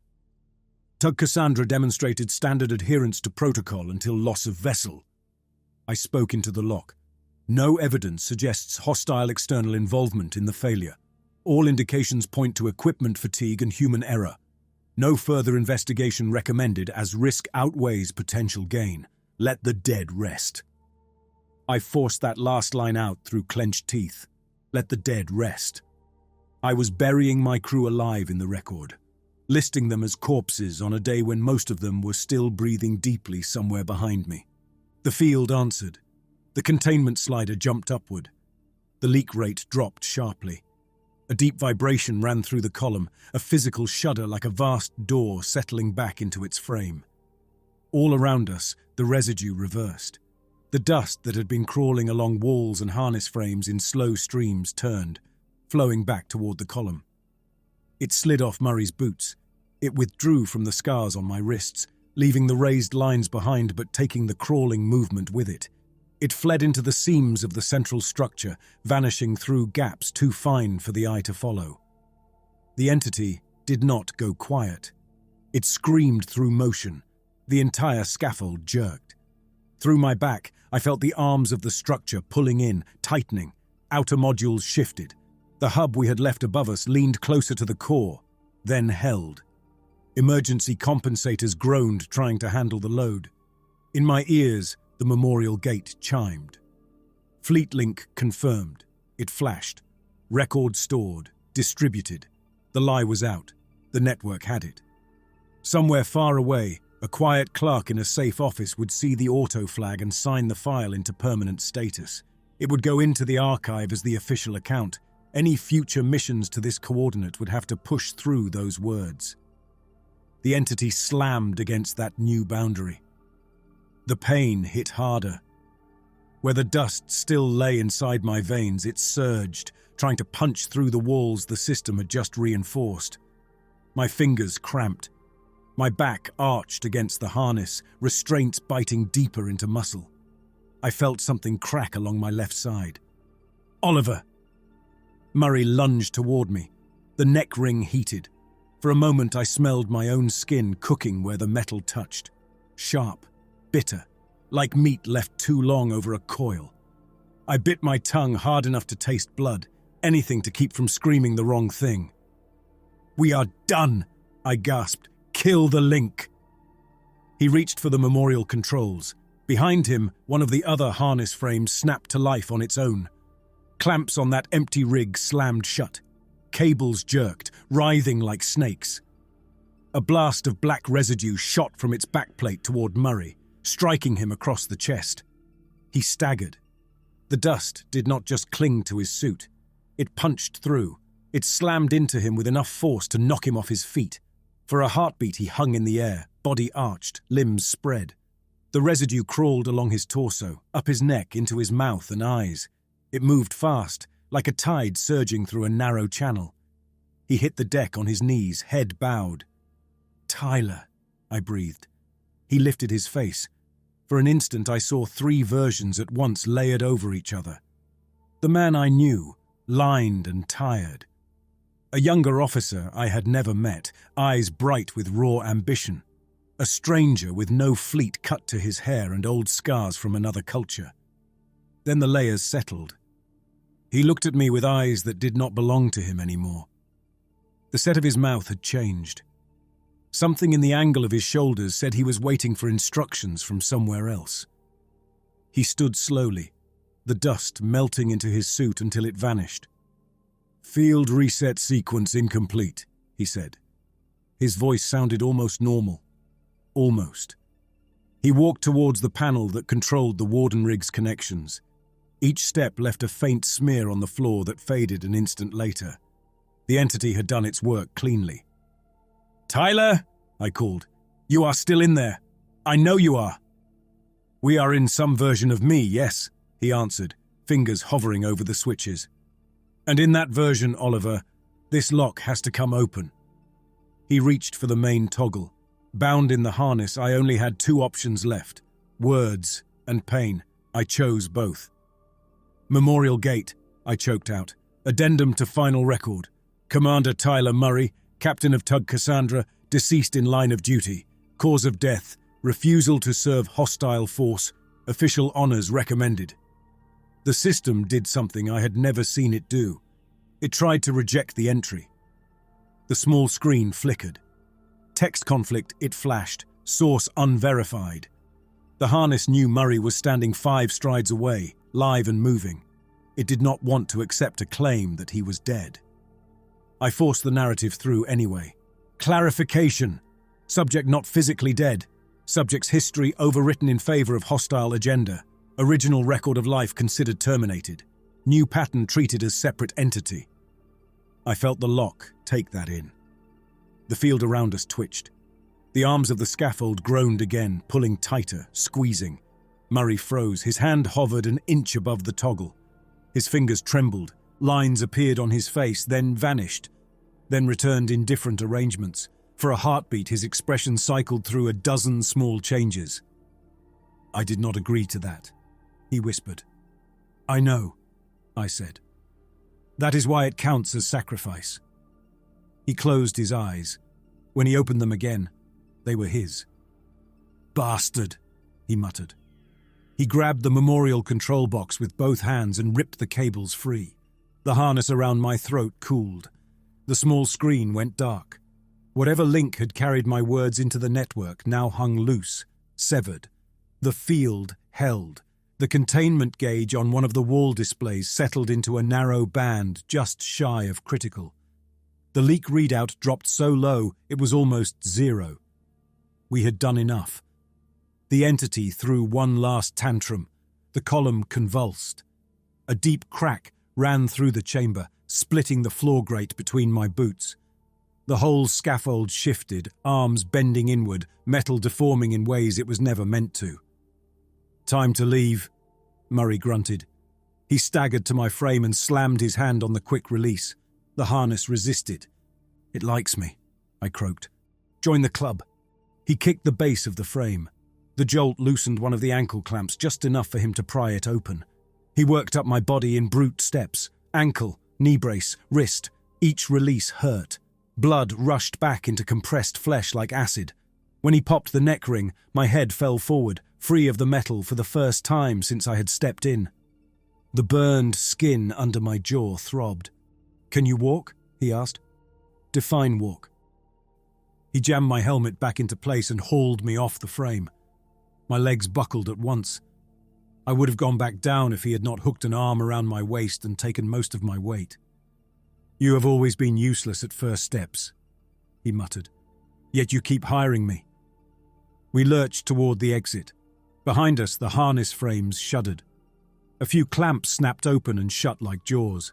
Tug Cassandra demonstrated standard adherence to protocol until loss of vessel. I spoke into the lock. No evidence suggests hostile external involvement in the failure. All indications point to equipment fatigue and human error. No further investigation recommended as risk outweighs potential gain. Let the dead rest. I forced that last line out through clenched teeth. Let the dead rest. I was burying my crew alive in the record, listing them as corpses on a day when most of them were still breathing deeply somewhere behind me. The field answered. The containment slider jumped upward. The leak rate dropped sharply. A deep vibration ran through the column, a physical shudder like a vast door settling back into its frame. All around us, the residue reversed. The dust that had been crawling along walls and harness frames in slow streams turned, flowing back toward the column. It slid off Murray's boots. It withdrew from the scars on my wrists, leaving the raised lines behind but taking the crawling movement with it. It fled into the seams of the central structure, vanishing through gaps too fine for the eye to follow. The entity did not go quiet. It screamed through motion. The entire scaffold jerked. Through my back, I felt the arms of the structure pulling in, tightening. Outer modules shifted. The hub we had left above us leaned closer to the core, then held. Emergency compensators groaned, trying to handle the load. In my ears, the memorial gate chimed. Fleetlink confirmed. It flashed. Record stored. Distributed. The lie was out. The network had it. Somewhere far away, a quiet clerk in a safe office would see the auto flag and sign the file into permanent status. It would go into the archive as the official account. Any future missions to this coordinate would have to push through those words. The entity slammed against that new boundary. The pain hit harder. Where the dust still lay inside my veins, it surged, trying to punch through the walls the system had just reinforced. My fingers cramped. My back arched against the harness, restraints biting deeper into muscle. I felt something crack along my left side. "Oliver!" Murray lunged toward me. The neck ring heated. For a moment I smelled my own skin cooking where the metal touched. Sharp. Bitter, like meat left too long over a coil. I bit my tongue hard enough to taste blood, anything to keep from screaming the wrong thing. "We are done," I gasped. "Kill the link." He reached for the memorial controls. Behind him, one of the other harness frames snapped to life on its own. Clamps on that empty rig slammed shut. Cables jerked, writhing like snakes. A blast of black residue shot from its backplate toward Murray, striking him across the chest. He staggered. The dust did not just cling to his suit. It punched through. It slammed into him with enough force to knock him off his feet. For a heartbeat he hung in the air, body arched, limbs spread. The residue crawled along his torso, up his neck, into his mouth and eyes. It moved fast, like a tide surging through a narrow channel. He hit the deck on his knees, head bowed. "Tyler," I breathed. He lifted his face. For an instant I saw three versions at once layered over each other. The man I knew, lined and tired. A younger officer I had never met, eyes bright with raw ambition. A stranger with no fleet cut to his hair and old scars from another culture. Then the layers settled. He looked at me with eyes that did not belong to him anymore. The set of his mouth had changed. Something in the angle of his shoulders said he was waiting for instructions from somewhere else. He stood slowly, the dust melting into his suit until it vanished. "Field reset sequence incomplete," he said. His voice sounded almost normal. Almost. He walked towards the panel that controlled the Warden rig's connections. Each step left a faint smear on the floor that faded an instant later. The entity had done its work cleanly. "Tyler," I called. "You are still in there. I know you are." "We are in some version of me, yes," he answered, fingers hovering over the switches. "And in that version, Oliver, this lock has to come open." He reached for the main toggle. Bound in the harness, I only had two options left: words and pain. I chose both. "Memorial Gate," I choked out. "Addendum to final record. Commander Tyler Murray, Captain of Tug Cassandra, deceased in line of duty. Cause of death, refusal to serve hostile force. Official honors recommended." The system did something I had never seen it do. It tried to reject the entry. The small screen flickered. Text conflict, it flashed. Source unverified. The harness knew Murray was standing 5 strides away, live and moving. It did not want to accept a claim that he was dead. I forced the narrative through anyway. Clarification. Subject not physically dead. Subject's history overwritten in favor of hostile agenda. Original record of life considered terminated. New pattern treated as separate entity. I felt the lock take that in. The field around us twitched. The arms of the scaffold groaned again, pulling tighter, squeezing. Murray froze. His hand hovered an inch above the toggle. His fingers trembled. Lines appeared on his face, then vanished, then returned in different arrangements. For a heartbeat, his expression cycled through a dozen small changes. I did not agree to that, he whispered. I know, I said. That is why it counts as sacrifice. He closed his eyes. When he opened them again, they were his. Bastard, he muttered. He grabbed the memorial control box with both hands and ripped the cables free. The harness around my throat cooled. The small screen went dark. Whatever link had carried my words into the network now hung loose, severed. The field held. The containment gauge on one of the wall displays settled into a narrow band just shy of critical. The leak readout dropped so low it was almost zero. We had done enough. The entity threw one last tantrum. The column convulsed. A deep crack ran through the chamber, splitting the floor grate between my boots. The whole scaffold shifted, arms bending inward, metal deforming in ways it was never meant to. Time to leave, Murray grunted. He staggered to my frame and slammed his hand on the quick release. The harness resisted. It likes me, I croaked. Join the club. He kicked the base of the frame. The jolt loosened one of the ankle clamps just enough for him to pry it open. He worked up my body in brute steps. Ankle, knee brace, wrist. Each release hurt. Blood rushed back into compressed flesh like acid. When he popped the neck ring, my head fell forward, free of the metal for the first time since I had stepped in. The burned skin under my jaw throbbed. Can you walk? He asked. Define walk. He jammed my helmet back into place and hauled me off the frame. My legs buckled at once. I would have gone back down if he had not hooked an arm around my waist and taken most of my weight. You have always been useless at first steps, he muttered. Yet you keep hiring me. We lurched toward the exit. Behind us, the harness frames shuddered. A few clamps snapped open and shut like jaws.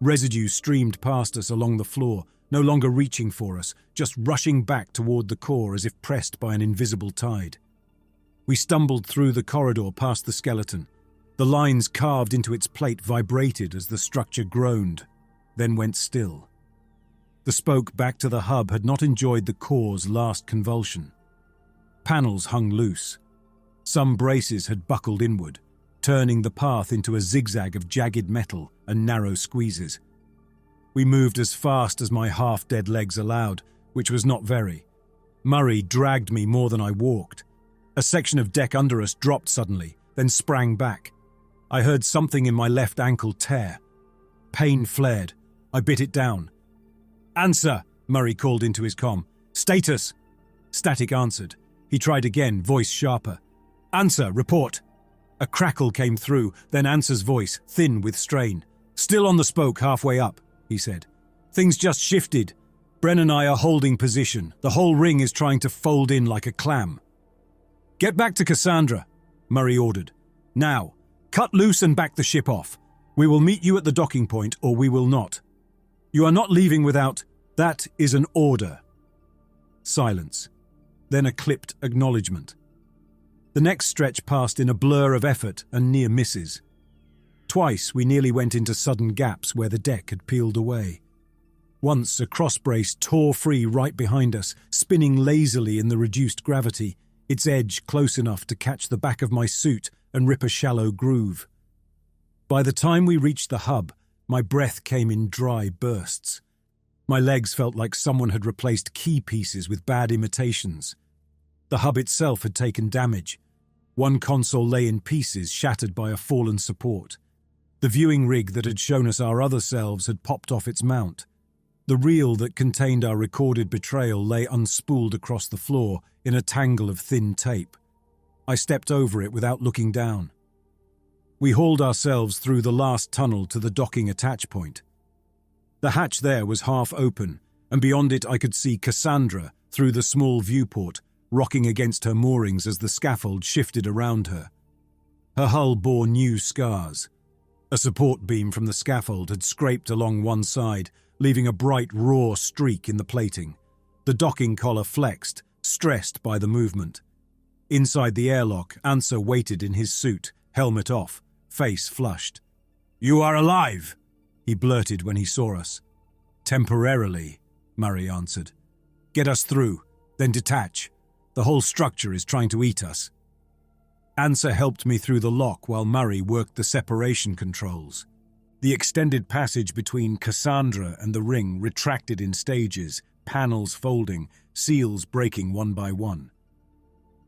Residue streamed past us along the floor, no longer reaching for us, just rushing back toward the core as if pressed by an invisible tide. We stumbled through the corridor past the skeleton. The lines carved into its plate vibrated as the structure groaned, then went still. The spoke back to the hub had not enjoyed the core's last convulsion. Panels hung loose. Some braces had buckled inward, turning the path into a zigzag of jagged metal and narrow squeezes. We moved as fast as my half-dead legs allowed, which was not very. Murray dragged me more than I walked. A section of deck under us dropped suddenly, then sprang back. I heard something in my left ankle tear. Pain flared. I bit it down. Answer, Murray called into his comm. Status. Static answered. He tried again, voice sharper. Answer, report. A crackle came through, then Answer's voice, thin with strain. Still on the spoke halfway up, he said. Things just shifted. Bren and I are holding position. The whole ring is trying to fold in like a clam. Get back to Cassandra, Murray ordered. Now, cut loose and back the ship off. We will meet you at the docking point, or we will not. You are not leaving without... That is an order. Silence. Then a clipped acknowledgement. The next stretch passed in a blur of effort and near misses. Twice we nearly went into sudden gaps where the deck had peeled away. Once a crossbrace tore free right behind us, spinning lazily in the reduced gravity, its edge close enough to catch the back of my suit and rip a shallow groove. By the time we reached the hub, my breath came in dry bursts. My legs felt like someone had replaced key pieces with bad imitations. The hub itself had taken damage. One console lay in pieces, shattered by a fallen support. The viewing rig that had shown us our other selves had popped off its mount. The reel that contained our recorded betrayal lay unspooled across the floor in a tangle of thin tape. I stepped over it without looking down. We hauled ourselves through the last tunnel to the docking attach point. The hatch there was half open, and beyond it I could see Cassandra through the small viewport, rocking against her moorings as the scaffold shifted around her. Her hull bore new scars. A support beam from the scaffold had scraped along one side, leaving a bright, raw streak in the plating. The docking collar flexed, stressed by the movement. Inside the airlock, Ansa waited in his suit, helmet off, face flushed. "You are alive," he blurted when he saw us. "Temporarily," Murray answered. "Get us through, then detach. The whole structure is trying to eat us." Ansa helped me through the lock while Murray worked the separation controls. The extended passage between Cassandra and the ring retracted in stages, panels folding, seals breaking one by one.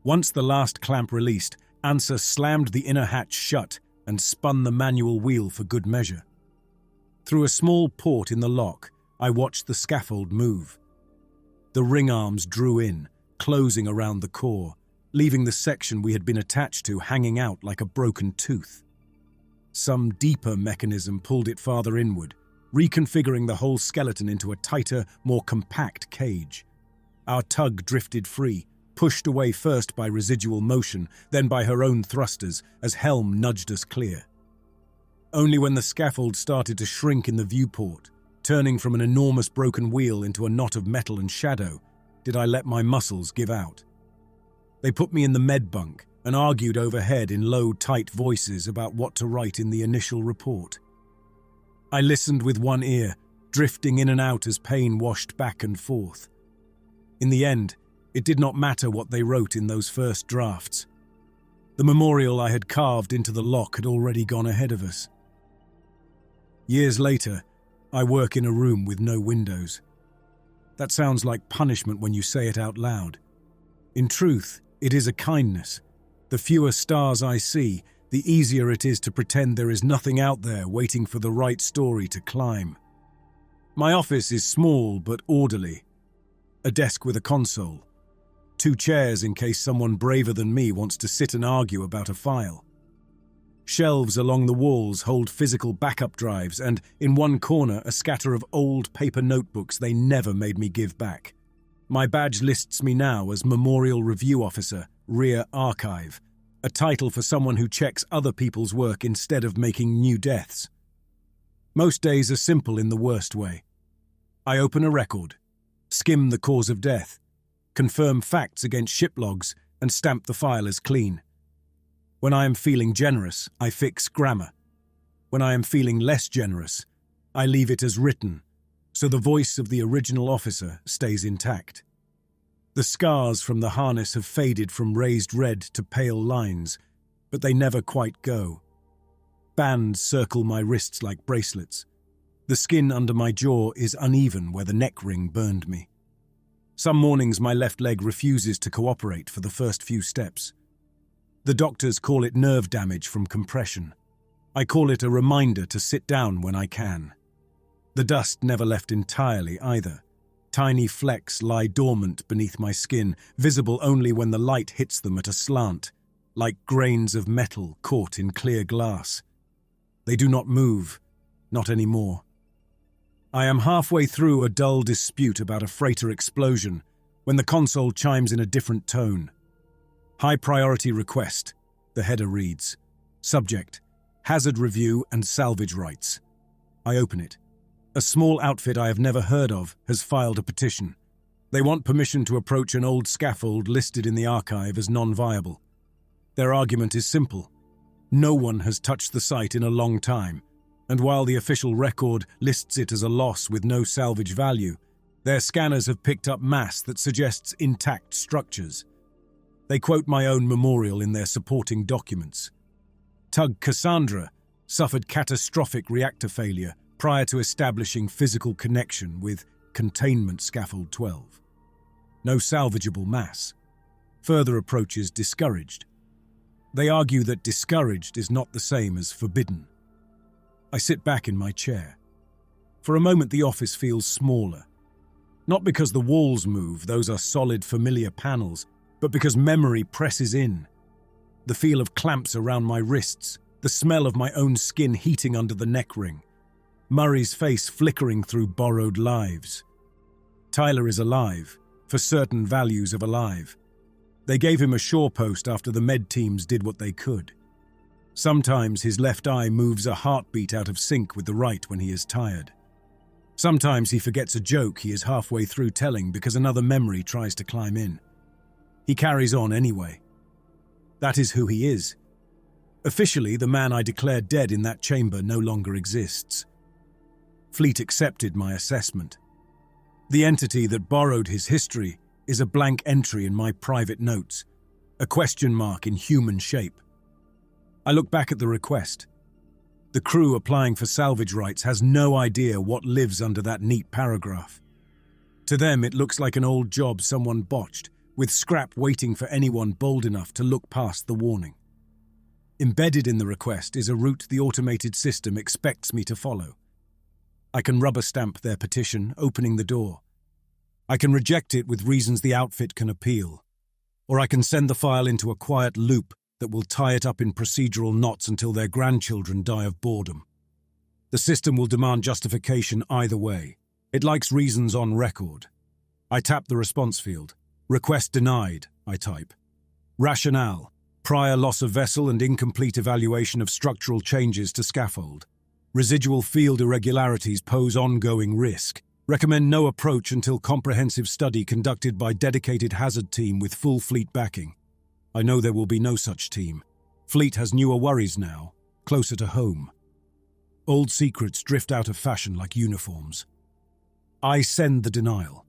Once the last clamp released, Ansa slammed the inner hatch shut and spun the manual wheel for good measure. Through a small port in the lock, I watched the scaffold move. The ring arms drew in, closing around the core, leaving the section we had been attached to hanging out like a broken tooth. Some deeper mechanism pulled it farther inward, reconfiguring the whole skeleton into a tighter, more compact cage. Our tug drifted free, pushed away first by residual motion, then by her own thrusters as Helm nudged us clear. Only when the scaffold started to shrink in the viewport, turning from an enormous broken wheel into a knot of metal and shadow, did I let my muscles give out. They put me in the med bunk and argued overhead in low, tight voices about what to write in the initial report. I listened with one ear, drifting in and out as pain washed back and forth. In the end, it did not matter what they wrote in those first drafts. The memorial I had carved into the lock had already gone ahead of us. Years later, I work in a room with no windows. That sounds like punishment when you say it out loud. In truth, it is a kindness. The fewer stars I see, the easier it is to pretend there is nothing out there waiting for the right story to climb. My office is small but orderly. A desk with a console. 2 chairs in case someone braver than me wants to sit and argue about a file. Shelves along the walls hold physical backup drives, and in one corner a scatter of old paper notebooks they never made me give back. My badge lists me now as Memorial Review Officer, Rear Archive, a title for someone who checks other people's work instead of making new deaths. Most days are simple in the worst way. I open a record, skim the cause of death, confirm facts against ship logs, and stamp the file as clean. When I am feeling generous, I fix grammar. When I am feeling less generous, I leave it as written, so the voice of the original officer stays intact. The scars from the harness have faded from raised red to pale lines, but they never quite go. Bands circle my wrists like bracelets. The skin under my jaw is uneven where the neck ring burned me. Some mornings my left leg refuses to cooperate for the first few steps. The doctors call it nerve damage from compression. I call it a reminder to sit down when I can. The dust never left entirely either. Tiny flecks lie dormant beneath my skin, visible only when the light hits them at a slant, like grains of metal caught in clear glass. They do not move, not anymore. I am halfway through a dull dispute about a freighter explosion when the console chimes in a different tone. High priority request, the header reads. Subject, hazard review and salvage rights. I open it. A small outfit I have never heard of has filed a petition. They want permission to approach an old scaffold listed in the archive as non-viable. Their argument is simple. No one has touched the site in a long time, and while the official record lists it as a loss with no salvage value, their scanners have picked up mass that suggests intact structures. They quote my own memorial in their supporting documents. Tug Cassandra suffered catastrophic reactor failure prior to establishing physical connection with Containment Scaffold 12. No salvageable mass. Further approaches discouraged. They argue that discouraged is not the same as forbidden. I sit back in my chair. For a moment the office feels smaller. Not because the walls move, those are solid, familiar panels, but because memory presses in. The feel of clamps around my wrists, the smell of my own skin heating under the neck ring, Murray's face flickering through borrowed lives. Tyler is alive, for certain values of alive. They gave him a shore post after the med teams did what they could. Sometimes his left eye moves a heartbeat out of sync with the right when he is tired. Sometimes he forgets a joke he is halfway through telling because another memory tries to climb in. He carries on anyway. That is who he is. Officially, the man I declared dead in that chamber no longer exists. Fleet accepted my assessment. The entity that borrowed his history is a blank entry in my private notes, a question mark in human shape. I look back at the request. The crew applying for salvage rights has no idea what lives under that neat paragraph. To them, it looks like an old job someone botched, with scrap waiting for anyone bold enough to look past the warning. Embedded in the request is a route the automated system expects me to follow. I can rubber stamp their petition, opening the door. I can reject it with reasons the outfit can appeal. Or I can send the file into a quiet loop that will tie it up in procedural knots until their grandchildren die of boredom. The system will demand justification either way. It likes reasons on record. I tap the response field. Request denied, I type. Rationale: prior loss of vessel and incomplete evaluation of structural changes to scaffold. Residual field irregularities pose ongoing risk. Recommend no approach until comprehensive study conducted by dedicated hazard team with full fleet backing. I know there will be no such team. Fleet has newer worries now, closer to home. Old secrets drift out of fashion like uniforms. I send the denial.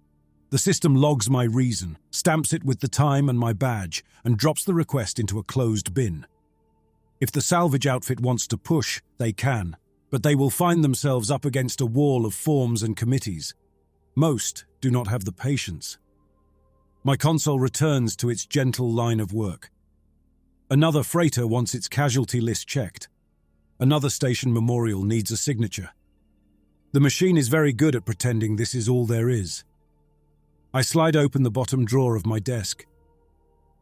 The system logs my reason, stamps it with the time and my badge, and drops the request into a closed bin. If the salvage outfit wants to push, they can, but they will find themselves up against a wall of forms and committees. Most do not have the patience. My console returns to its gentle line of work. Another freighter wants its casualty list checked. Another station memorial needs a signature. The machine is very good at pretending this is all there is. I slide open the bottom drawer of my desk.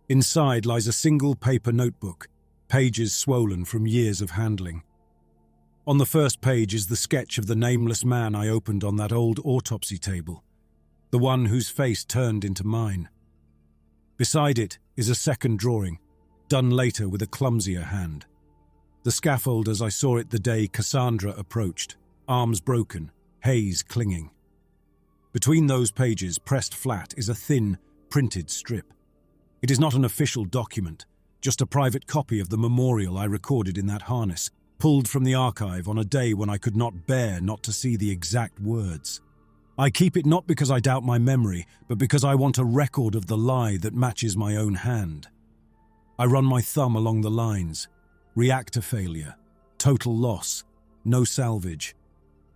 Inside lies a single paper notebook, pages swollen from years of handling. On the first page is the sketch of the nameless man I opened on that old autopsy table, the one whose face turned into mine. Beside it is a second drawing, done later with a clumsier hand. The scaffold as I saw it the day Cassandra approached, arms broken, haze clinging. Between those pages, pressed flat, is a thin, printed strip. It is not an official document, just a private copy of the memorial I recorded in that harness, pulled from the archive on a day when I could not bear not to see the exact words. I keep it not because I doubt my memory, but because I want a record of the lie that matches my own hand. I run my thumb along the lines. Reactor failure. Total loss. No salvage.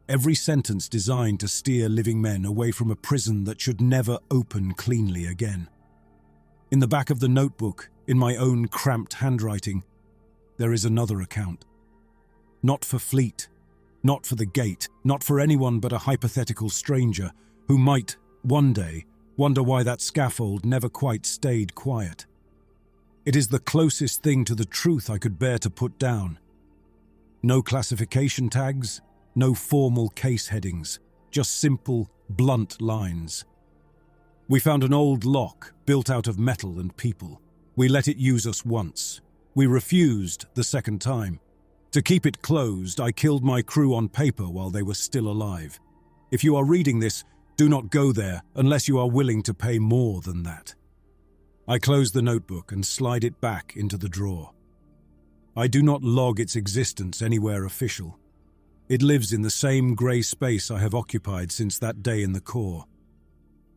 Every sentence designed to steer living men away from a prison that should never open cleanly again. In the back of the notebook, in my own cramped handwriting, there is another account. Not for Fleet. Not for the gate, not for anyone but a hypothetical stranger who might, one day, wonder why that scaffold never quite stayed quiet. It is the closest thing to the truth I could bear to put down. No classification tags, no formal case headings, just simple, blunt lines. We found an old lock built out of metal and people. We let it use us once. We refused the second time. To keep it closed, I killed my crew on paper while they were still alive. If you are reading this, do not go there unless you are willing to pay more than that. I close the notebook and slide it back into the drawer. I do not log its existence anywhere official. It lives in the same grey space I have occupied since that day in the Corps.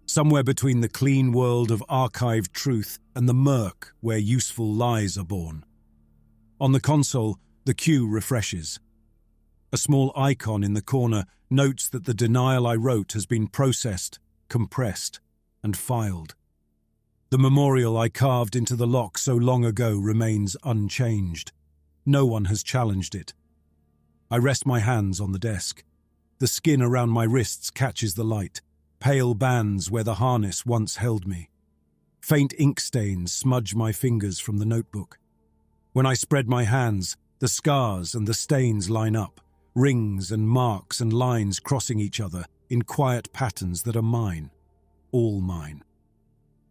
Somewhere between the clean world of archived truth and the murk where useful lies are born. On the console, the queue refreshes. A small icon in the corner notes that the denial I wrote has been processed, compressed, and filed. The memorial I carved into the lock so long ago remains unchanged. No one has challenged it. I rest my hands on the desk. The skin around my wrists catches the light, pale bands where the harness once held me. Faint ink stains smudge my fingers from the notebook. When I spread my hands, the scars and the stains line up, rings and marks and lines crossing each other in quiet patterns that are mine, all mine.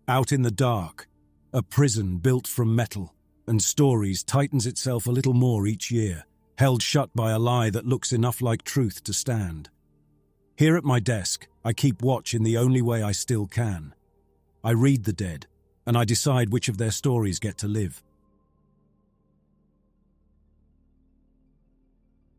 Out in the dark, a prison built from metal, and stories tightens itself a little more each year, held shut by a lie that looks enough like truth to stand. Here at my desk, I keep watch in the only way I still can. I read the dead, and I decide which of their stories get to live.